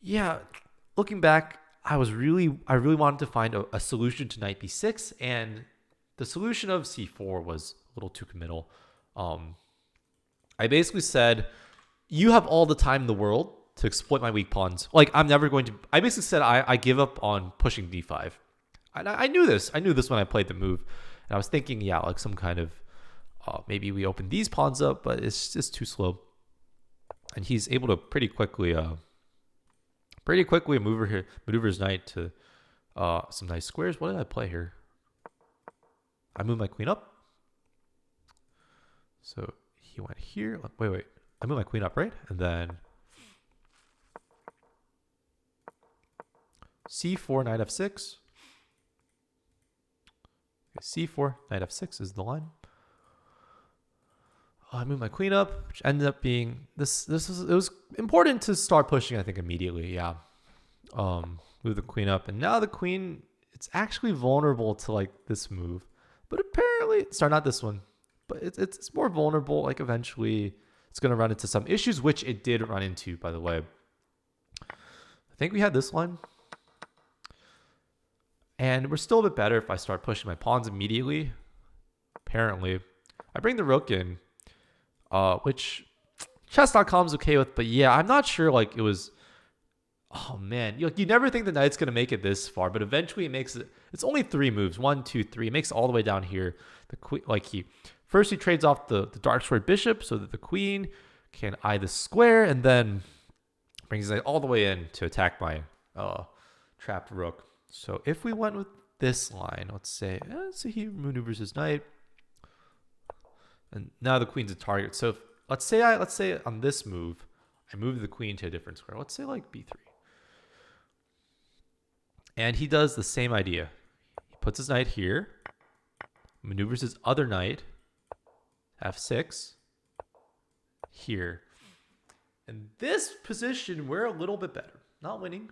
yeah, looking back, I really wanted to find a solution to knight b6, and the solution of c4 was a little too committal. I basically said, you have all the time in the world to exploit my weak pawns. Like, I'm never going to... I basically said I give up on pushing d5. I knew this. I knew this when I played the move. And I was thinking, yeah, like some kind of... maybe we open these pawns up, but it's just too slow. And he's able to pretty quickly maneuver his knight to some nice squares. What did I play here? I moved my queen up. So he went here. Wait. I moved my queen up, right? And then c4, knight f6. c4, knight f6 is the line. I moved my queen up, which ended up being it was important to start pushing, I think, immediately. Yeah. Move the queen up, and now the queen, it's actually vulnerable to like this move, but apparently, sorry, not this one, but it's more vulnerable. Like eventually it's going to run into some issues, which it did run into, by the way. I think we had this line. And we're still a bit better if I start pushing my pawns immediately. Apparently. I bring the rook in, which chess.com is okay with, but yeah, I'm not sure like it was. Oh man, you never think the knight's gonna make it this far, but eventually it makes it. It's only 3 moves, 1, 2, 3. It makes it all the way down here. The queen, like he trades off the dark squared bishop so that the queen can eye the square, and then brings it all the way in to attack my trapped rook. So if we went with this line, let's say he maneuvers his knight, and now the queen's a target. So if, let's say on this move, I move the queen to a different square. Let's say like b3. And he does the same idea. He puts his knight here, maneuvers his other knight, f6, here. In this position, we're a little bit better. Not winning.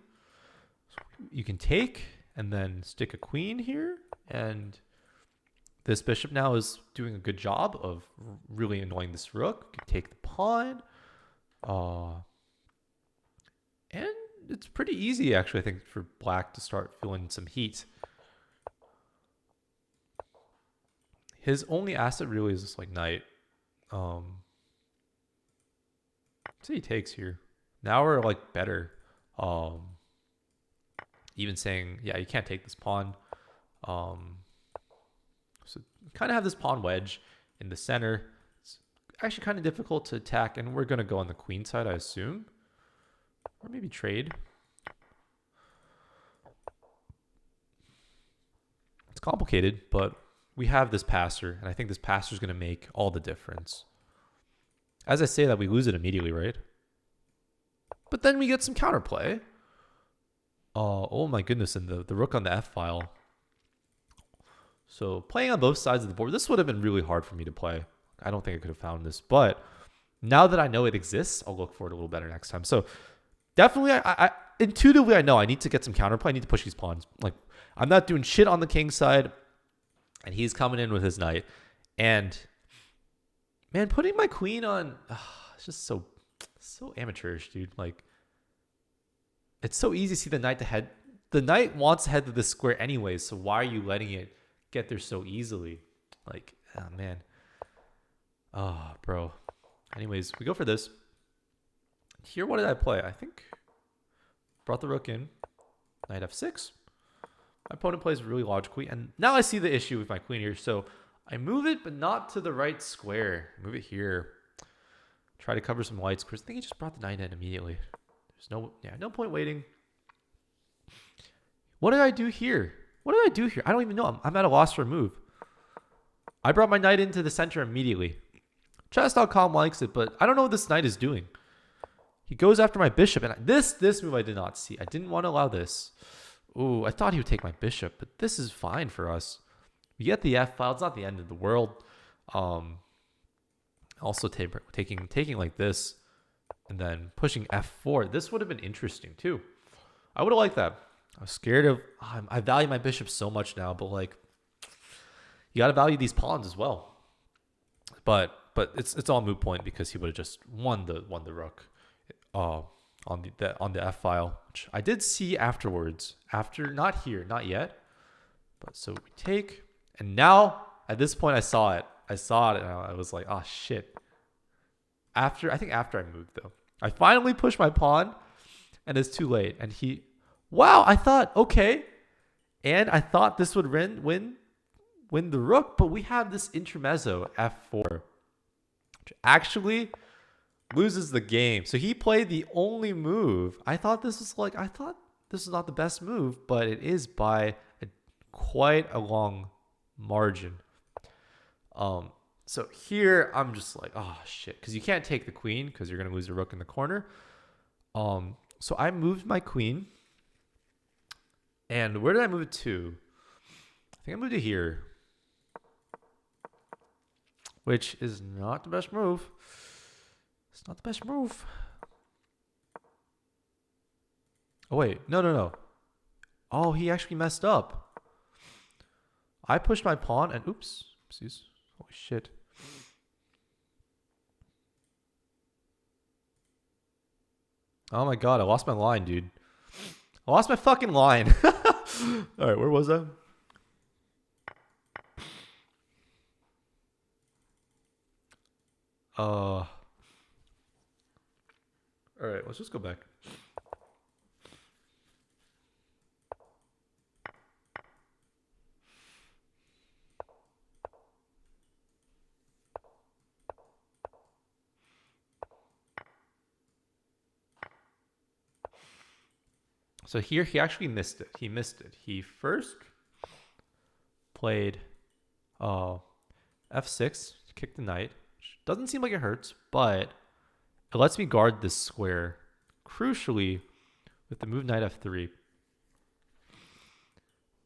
So you can take and then stick a queen here. And this bishop now is doing a good job of really annoying this rook. You can take the pawn. And it's pretty easy, actually, I think, for black to start feeling some heat. His only asset really is this like knight. So he takes here. Now we're like better. Even saying, yeah, you can't take this pawn. So kind of have this pawn wedge in the center. It's actually kind of difficult to attack, and we're going to go on the queen side, I assume. Or maybe trade. It's complicated, but we have this passer, and I think this passer is going to make all the difference. As I say that, we lose it immediately, right? But then we get some counterplay. Oh my goodness, and the rook on the f file. So playing on both sides of the board, this would have been really hard for me to play. I don't think I could have found this, but now that I know it exists, I'll look for it a little better next time. So definitely, I intuitively, I know I need to get some counterplay. I need to push these pawns. Like, I'm not doing shit on the king side, and he's coming in with his knight. And, man, putting my queen on, it's just so amateurish, dude. Like, it's so easy to see the knight to head. The knight wants to head to this square anyways, so why are you letting it get there so easily? Like, oh, man. Oh, bro. Anyways, we go for this. Here, what did I play? I think brought the rook in. Knight f6. My opponent plays really logically. And now I see the issue with my queen here. So I move it, but not to the right square. Move it here. Try to cover some light squares. I think he just brought the knight in immediately. There's no point waiting. What did I do here? What did I do here? I don't even know. I'm at a loss for a move. I brought my knight into the center immediately. Chess.com likes it, but I don't know what this knight is doing. He goes after my bishop, and this move I did not see. I didn't want to allow this. Ooh, I thought he would take my bishop, but this is fine for us. We get the f file. It's not the end of the world. Also taking like this, and then pushing f4. This would have been interesting too. I would have liked that. I was scared of. I value my bishop so much now, but like, you got to value these pawns as well. But it's all moot point because he would have just won the rook. On the f file, which I did see afterwards. Not here, not yet. But so we take, and now at this point I saw it, and I was like, oh shit. I think after I moved though, I finally pushed my pawn, and it's too late. And wow, I thought okay, and I thought this would win the rook, but we have this intermezzo f4, which actually loses the game. So he played the only move. I thought this was not the best move, but it is by quite a long margin. So here I'm just like, oh shit, because you can't take the queen because you're gonna lose the rook in the corner. So I moved my queen, and where did I move it to? I think I moved it here, which is not the best move. It's not the best move. Oh, wait. No. Oh, he actually messed up. I pushed my pawn and oopsies. Holy shit. Oh my god, I lost my line, dude. I lost my fucking line. All right, where was I? All right, let's just go back. So here he actually missed it. He missed it. He first played f6 to kick the knight, which doesn't seem like it hurts, but it lets me guard this square, crucially, with the move knight f3.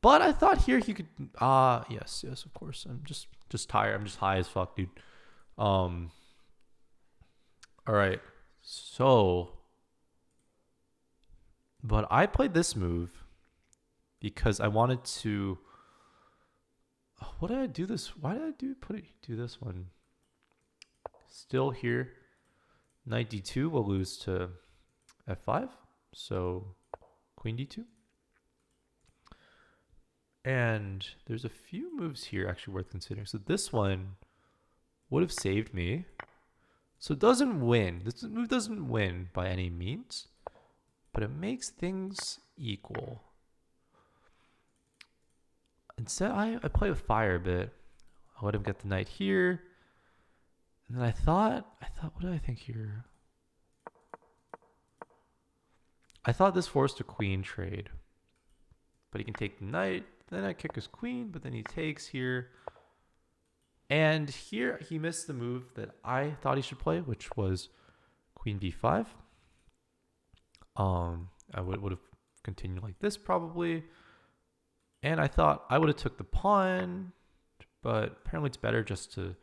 But I thought here he could. Yes, of course. I'm just tired. I'm just high as fuck, dude. All right. So, but I played this move because I wanted to. What did I do this? Why did I do this one? Still here. Knight d2 will lose to f5. So queen d2. And there's a few moves here actually worth considering. So this one would have saved me. So it doesn't win. This move doesn't win by any means, but it makes things equal. Instead, I play with fire a bit. I let him get the knight here. And then I thought, what did I think here? I thought this forced a queen trade. But he can take the knight. Then I kick his queen, but then he takes here. And here he missed the move that I thought he should play, which was queen b5. I would have continued like this probably. And I thought I would have took the pawn, but apparently it's better just to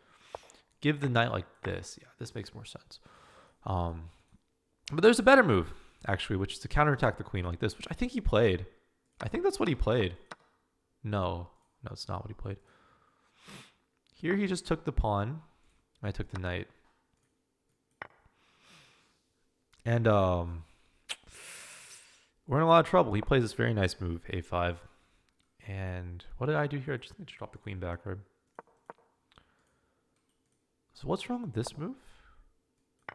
give the knight like this. Yeah, this makes more sense. But there's a better move, actually, which is to counterattack the queen like this, which I think he played. I think that's what he played. No, it's not what he played. Here he just took the pawn. I took the knight. And we're in a lot of trouble. He plays this very nice move, a5. And what did I do here? I just need to drop the queen back, right? So what's wrong with this move?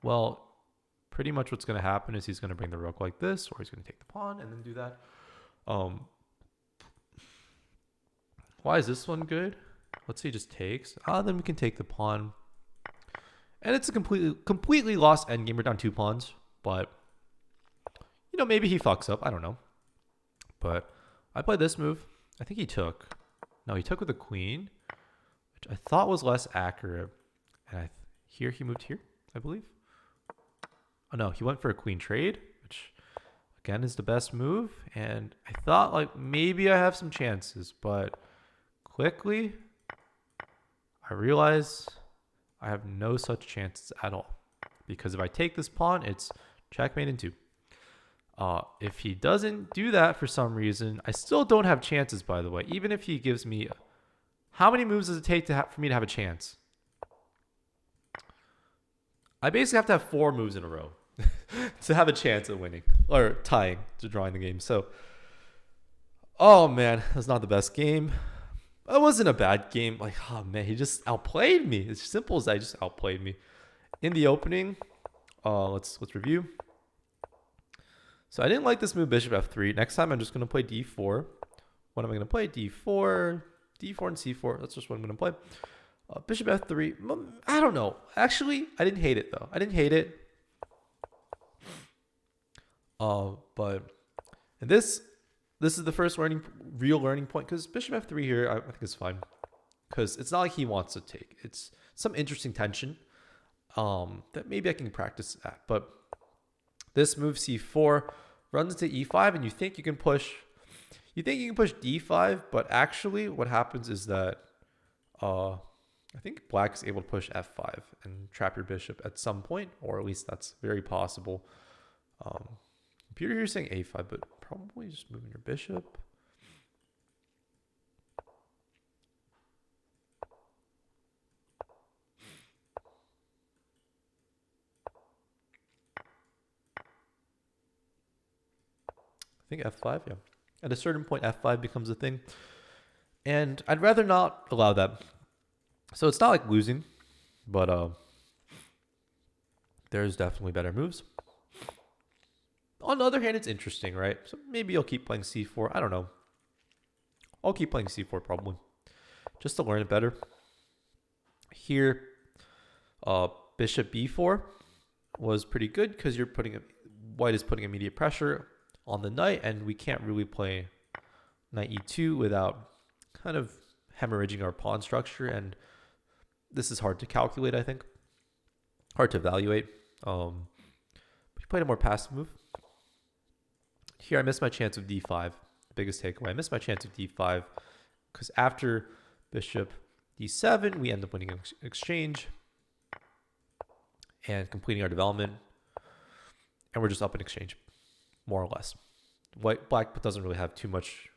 Well, pretty much what's going to happen is he's going to bring the rook like this, or he's going to take the pawn and then do that. Why is this one good? Let's say he just takes. Then we can take the pawn. And it's a completely lost endgame. We're down 2 pawns. But, maybe he fucks up. I don't know. But I played this move. I think he took. No, he took with the queen, which I thought was less accurate. And here he moved here, I believe. Oh, no, he went for a queen trade, which, again, is the best move. And I thought, like, maybe I have some chances. But quickly, I realize I have no such chances at all. Because if I take this pawn, it's checkmate in 2. If he doesn't do that for some reason, I still don't have chances, by the way. Even if he gives me... How many moves does it take for me to have a chance? I basically have to have 4 moves in a row to have a chance at winning. Or tying, to drawing the game. So, oh man, that's not the best game. It wasn't a bad game. Like, oh man, he just outplayed me. It's simple as that. He just outplayed me. In the opening, let's review. So I didn't like this move, bishop f3. Next time I'm just going to play d4. What am I going to play? d4 and c4. That's just what I'm going to play. Bishop f3. I don't know. Actually, I didn't hate it, though. I didn't hate it. But this is the first real learning point, because bishop f3 here, I think is fine. Because it's not like he wants to take. It's some interesting tension that maybe I can practice at. But this move c4 runs into e5, and you think you can push d5, but actually what happens is that I think black is able to push f5 and trap your bishop at some point, or at least that's very possible. Computer here is saying a5, but probably just moving your bishop. I think f5, yeah. At a certain point, f5 becomes a thing. And I'd rather not allow that. So it's not like losing, but there's definitely better moves. On the other hand, it's interesting, right? So maybe I'll keep playing c4. I don't know. I'll keep playing c4 probably, just to learn it better. Here, bishop b4 was pretty good because you're putting white is putting immediate pressure on the knight, and we can't really play knight e2 without kind of hemorrhaging our pawn structure, and this is hard to calculate, I think. Hard to evaluate. But you played a more passive move. Here I missed my chance of d5. Biggest takeaway. I missed my chance of d5 because after bishop d7, we end up winning an exchange and completing our development. And we're just up in exchange, more or less. Black doesn't really have too much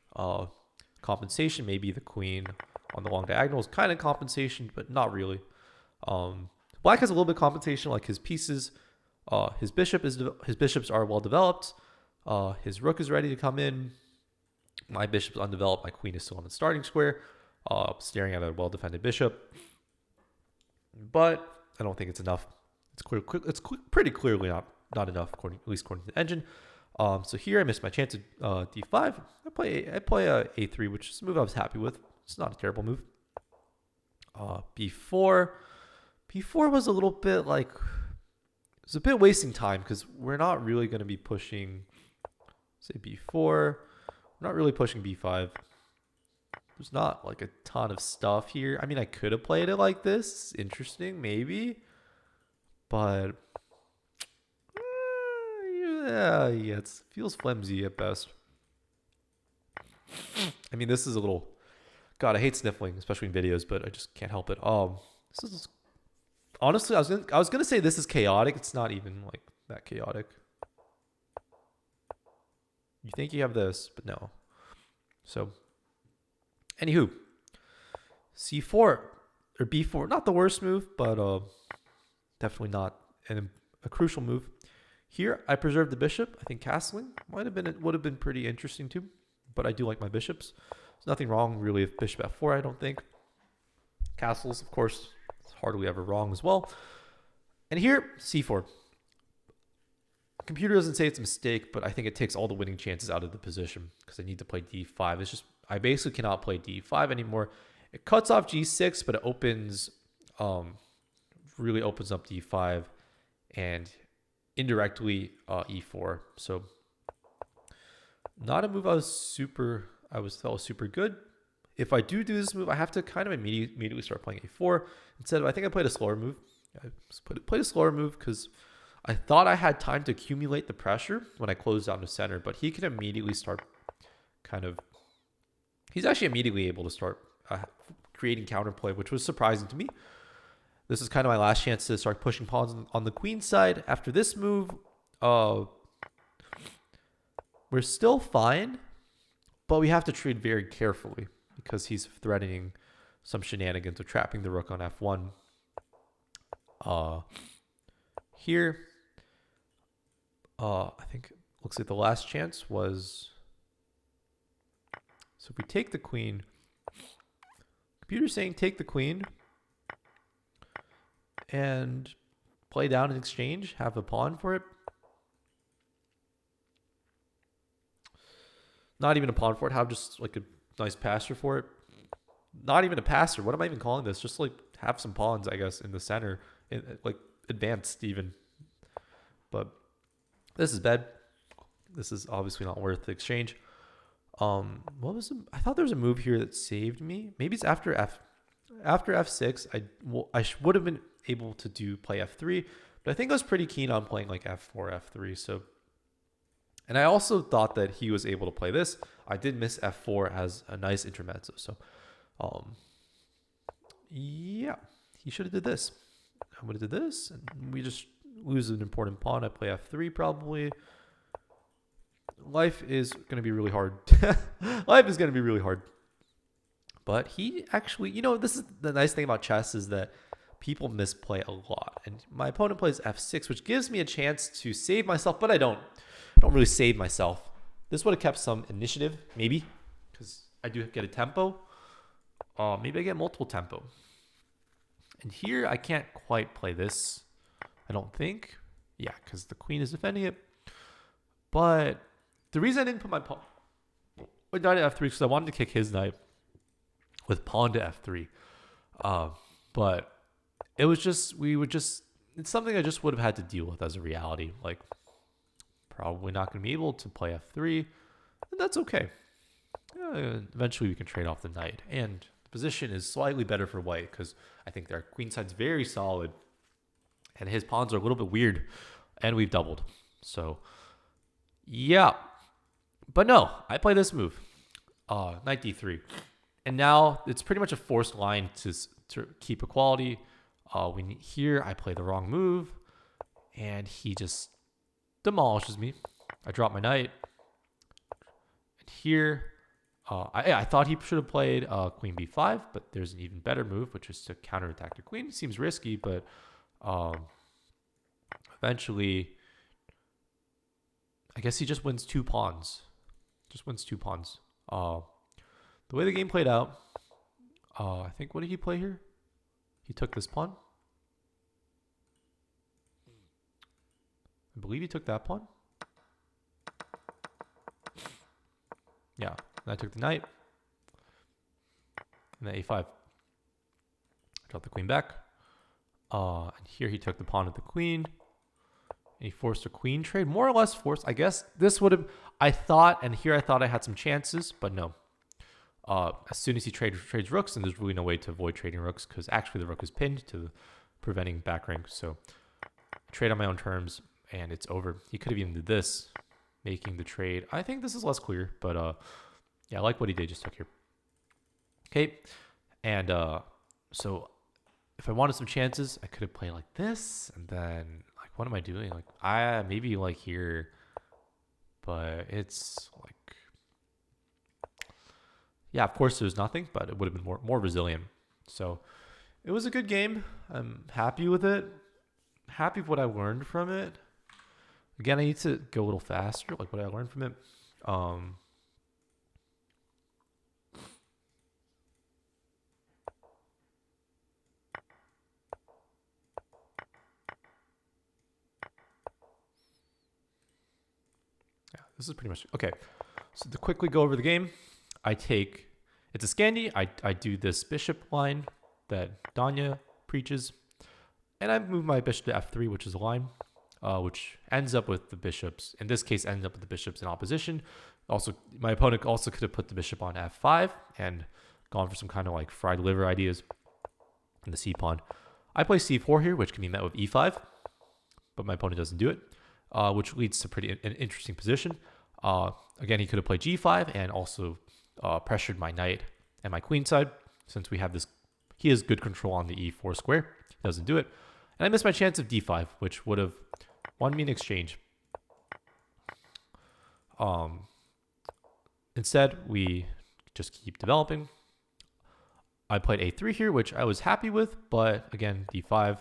compensation. Maybe the queen on the long diagonal is kind of compensation, but not really. Black has a little bit of compensation, like his pieces. His bishops are well developed. His rook is ready to come in. My bishop's undeveloped. My queen is still on the starting square, staring at a well-defended bishop. But I don't think it's enough. It's pretty clearly not enough, at least according to the engine. So here I missed my chance of d5. I play a3, which is a move I was happy with. It's not a terrible move. B4. B4 was a little bit like, it's a bit wasting time because we're not really going to be pushing, say b4. We're not really pushing b5. There's not like a ton of stuff here. I mean, I could have played it like this. It's interesting, maybe. But yeah, it feels flimsy at best. I mean, this is a little, God, I hate sniffling, especially in videos, but I just can't help it. This is, honestly, I was gonna say this is chaotic. It's not even like that chaotic. You think you have this, but no. So, anywho, c4 or b4, not the worst move, but definitely not a crucial move. Here, I preserved the bishop. I think castling would have been pretty interesting too, but I do like my bishops. There's nothing wrong really with bishop f4, I don't think. Castles, of course, it's hardly ever wrong as well. And here, c4. Computer doesn't say it's a mistake, but I think it takes all the winning chances out of the position because I need to play d5. It's just, I basically cannot play d5 anymore. It cuts off g6, but it opens, really opens up d5 and indirectly e4. So not a move I thought was super good. If I do this move, I have to kind of immediately start playing a4 instead of, I think I played a slower move. I played a slower move because I thought I had time to accumulate the pressure when I closed down to center, but he can immediately start he's actually immediately able to start creating counterplay, which was surprising to me. This is kind of my last chance to start pushing pawns on the queen side. After this move, we're still fine, but we have to treat very carefully because he's threatening some shenanigans of trapping the rook on f1. Here, I think it looks like the last chance was, so if we take the queen, computer's saying take the queen and play down in exchange, have a pawn for it. Not even a pawn for it, have just like a nice passer for it. Not even a passer, what am I even calling this? Just like have some pawns, I guess, in the center, like advanced even. But this is bad. This is obviously not worth the exchange. What was it? I thought there was a move here that saved me. Maybe it's after f6. I would have been able to play f3, but I think I was pretty keen on playing like f4, f3. So, and I also thought that he was able to play this. I did miss f4 as a nice intermezzo. So, yeah, he should have did this. I would have did this, and we just lose an important pawn. I play f3 probably. Life is going to be really hard. Life is going to be really hard. But he actually, this is the nice thing about chess is that people misplay a lot. And my opponent plays f6, which gives me a chance to save myself, but I don't really save myself. This would have kept some initiative, maybe, because I do get a tempo. Maybe I get multiple tempo. And here I can't quite play this, I don't think. Yeah, because the queen is defending it. But the reason I didn't put my knight at f3 because I wanted to kick his knight with pawn to f3. But it was just, it's something I just would have had to deal with as a reality. Like, probably not going to be able to play f3, and that's okay. Eventually we can trade off the knight, and the position is slightly better for white because I think their queen side's very solid, and his pawns are a little bit weird, and we've doubled. So, yeah. But no, I play this move, knight d3. And now it's pretty much a forced line to keep equality. Here I play the wrong move, and he just demolishes me. I drop my knight. And here, I thought he should have played queen b5, but there's an even better move, which is to counterattack the queen. It seems risky, but eventually, I guess he just wins 2 pawns. The way the game played out, I think, what did he play here? He took this pawn. I believe he took that pawn. Yeah, and I took the knight. And then a5. I dropped the queen back. And here he took the pawn with the queen. And he forced a queen trade. More or less forced. I guess this would have, I thought I had some chances, but no. As soon as he trades rooks, and there's really no way to avoid trading rooks because actually the rook is pinned to preventing back rank. So I trade on my own terms, and it's over. He could have even did this, making the trade. I think this is less clear, but yeah, I like what he did. Just took here. Okay, and so if I wanted some chances, I could have played like this, and then like, what am I doing? Like maybe like here, but it's like. Yeah, of course there's nothing, but it would have been more resilient. So it was a good game. I'm happy with it. Happy with what I learned from it. Again, I need to go a little faster, like what I learned from it. Yeah, this is pretty much okay. So to quickly go over the game, it's a scandi. I do this bishop line that Danya preaches, and I move my bishop to f3, which is a line, which ends up with the bishops. In this case, ends up with the bishops in opposition. Also, my opponent also could have put the bishop on f5 and gone for some kind of like fried liver ideas in the c pawn. I play c4 here, which can be met with e5, but my opponent doesn't do it, which leads to an interesting position. Again, he could have played g5 and also pressured my knight and my queen side, since we have this. He has good control on the e4 square. He doesn't do it, and I missed my chance of d5, which would have won me an exchange. Instead, we just keep developing. I played a3 here, which I was happy with, but again, d5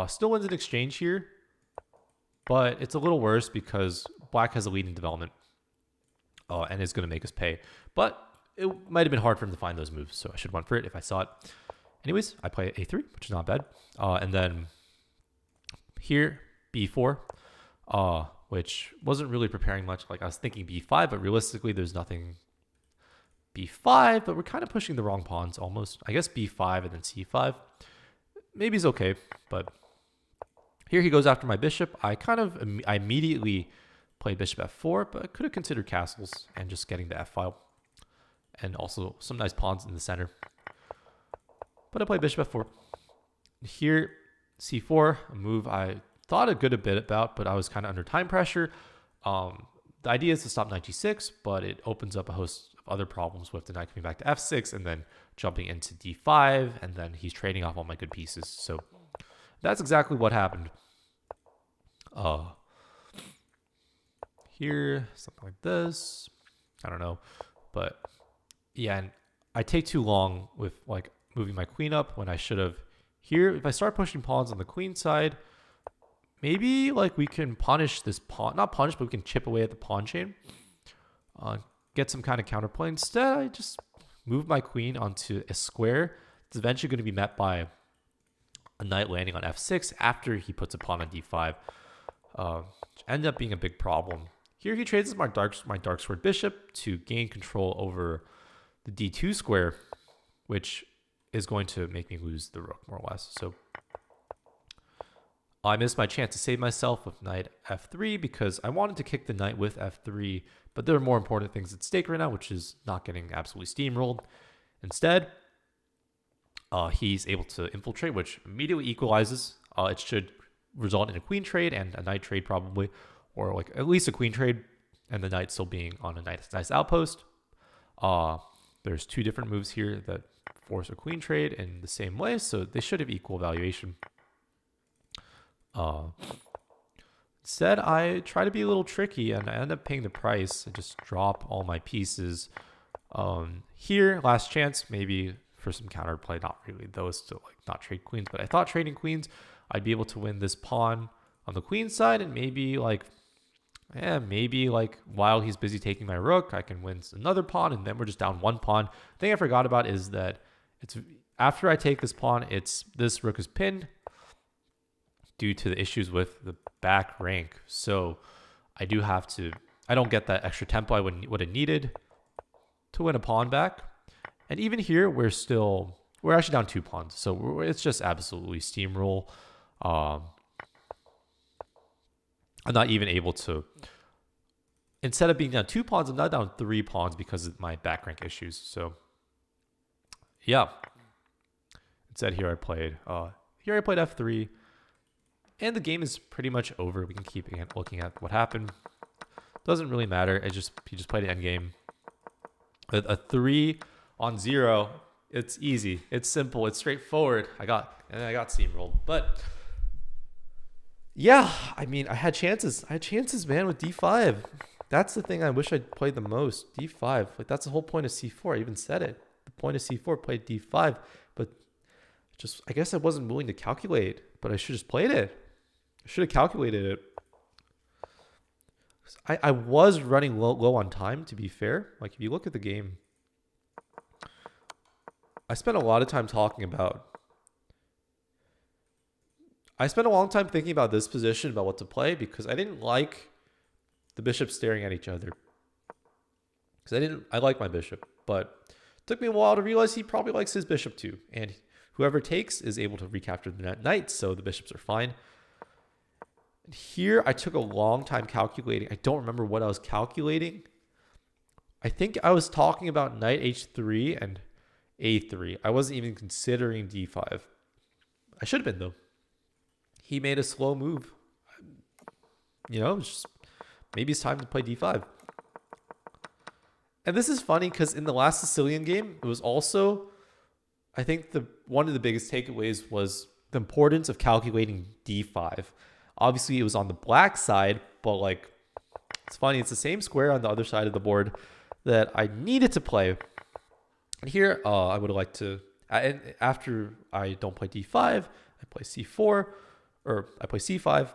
still wins an exchange here, but it's a little worse because black has a lead in development. And is going to make us pay. But it might have been hard for him to find those moves, so I should have went for it if I saw it. Anyways, I play a3, which is not bad. And then here, b4, which wasn't really preparing much. Like I was thinking b5, but realistically, there's nothing b5, but we're kind of pushing the wrong pawns almost. I guess b5 and then c5. Maybe it's okay, but here he goes after my bishop. I immediately played bishop f4, but I could have considered castles and just getting the f-file. And also some nice pawns in the center. But I played bishop f4. Here, c4, a move I thought a good bit about, but I was kind of under time pressure. The idea is to stop knight g6, but it opens up a host of other problems with the knight coming back to f6 and then jumping into d5, and then he's trading off all my good pieces. So that's exactly what happened. Here, something like this. I don't know. But yeah, and I take too long with like moving my queen up when I should have. Here, if I start pushing pawns on the queen side, maybe like we can punish this pawn, not punish, but we can chip away at the pawn chain, get some kind of counterplay. Instead, I just move my queen onto a square. It's eventually going to be met by a knight landing on f6 after he puts a pawn on d5. Which ended up being a big problem. Here he trades my dark sword bishop to gain control over the d2 square, which is going to make me lose the rook more or less. So I missed my chance to save myself with knight f3 because I wanted to kick the knight with f3, but there are more important things at stake right now, which is not getting absolutely steamrolled. Instead, he's able to infiltrate, which immediately equalizes. It should result in a queen trade and a knight trade probably, or like at least a queen trade, and the knight still being on a nice outpost. There's two different moves here that force a queen trade in the same way, so they should have equal valuation. Instead, I try to be a little tricky, and I end up paying the price. I just drop all my pieces. Here, last chance, maybe for some counterplay. Not really, though. Still like not trade queens, but I thought trading queens, I'd be able to win this pawn on the queen side, and maybe like while he's busy taking my rook, I can win another pawn, and then we're just down one pawn. The thing I forgot about is that it's after I take this pawn, this rook is pinned due to the issues with the back rank. So I don't get that extra tempo I would have needed to win a pawn back. And even here, we're actually down 2 pawns. So it's just absolutely steamroll. I'm not even able to, instead of being down 2 pawns, I'm now down 3 pawns because of my back rank issues. So yeah, instead here I played f3. And the game is pretty much over. We can keep looking at what happened. Doesn't really matter. He just played an endgame. A 3-on-0. It's easy. It's simple. It's straightforward. I got steamrolled. But yeah, I mean, I had chances. Man, with d5. That's the thing I wish I'd played the most. d5. Like that's the whole point of c4. I even said it. The point of c4 played d5, but I guess I wasn't willing to calculate. But I should have just played it. I should have calculated it. I was running low on time, to be fair. Like, if you look at the game, I spent a lot of time I spent a long time thinking about this position, about what to play, because I didn't like the bishops staring at each other. Because I like my bishop, but it took me a while to realize he probably likes his bishop too. And whoever takes is able to recapture the knight, so the bishops are fine. And here, I took a long time calculating. I don't remember what I was calculating. I think I was talking about knight h3 and a3. I wasn't even considering d5. I should have been, though. He made a slow move. Maybe it's time to play d5. And this is funny because in the last Sicilian game, it was also, I think one of the biggest takeaways was the importance of calculating d5. Obviously, it was on the black side, but like, it's funny. It's the same square on the other side of the board that I needed to play. And here, I would have liked to, after I don't play d5, I play c4, or I play c5,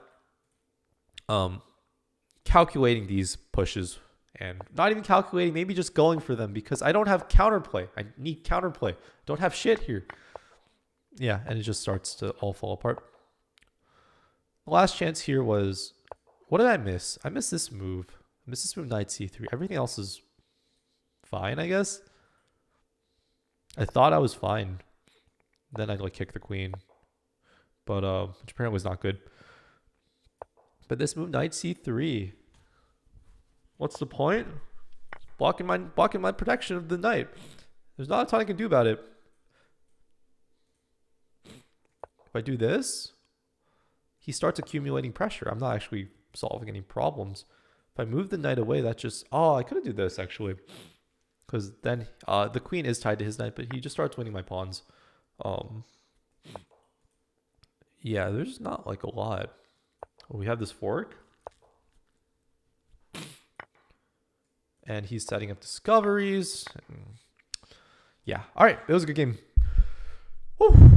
calculating these pushes and not even calculating, maybe just going for them because I don't have counterplay. I need counterplay. Don't have shit here. Yeah, and it just starts to all fall apart. The last chance here was, what did I miss? I missed this move. I missed this move, knight c3. Everything else is fine, I guess. I thought I was fine. Then I'd like kick the queen, but which apparently was not good. But this move, knight c3. What's the point? Blocking my protection of the knight. There's not a ton I can do about it. If I do this, he starts accumulating pressure. I'm not actually solving any problems. If I move the knight away, that's just, I could do this actually. Because then the queen is tied to his knight, but he just starts winning my pawns. Yeah, there's not like a lot. We have this fork. And he's setting up discoveries. Yeah. All right. It was a good game. Woo.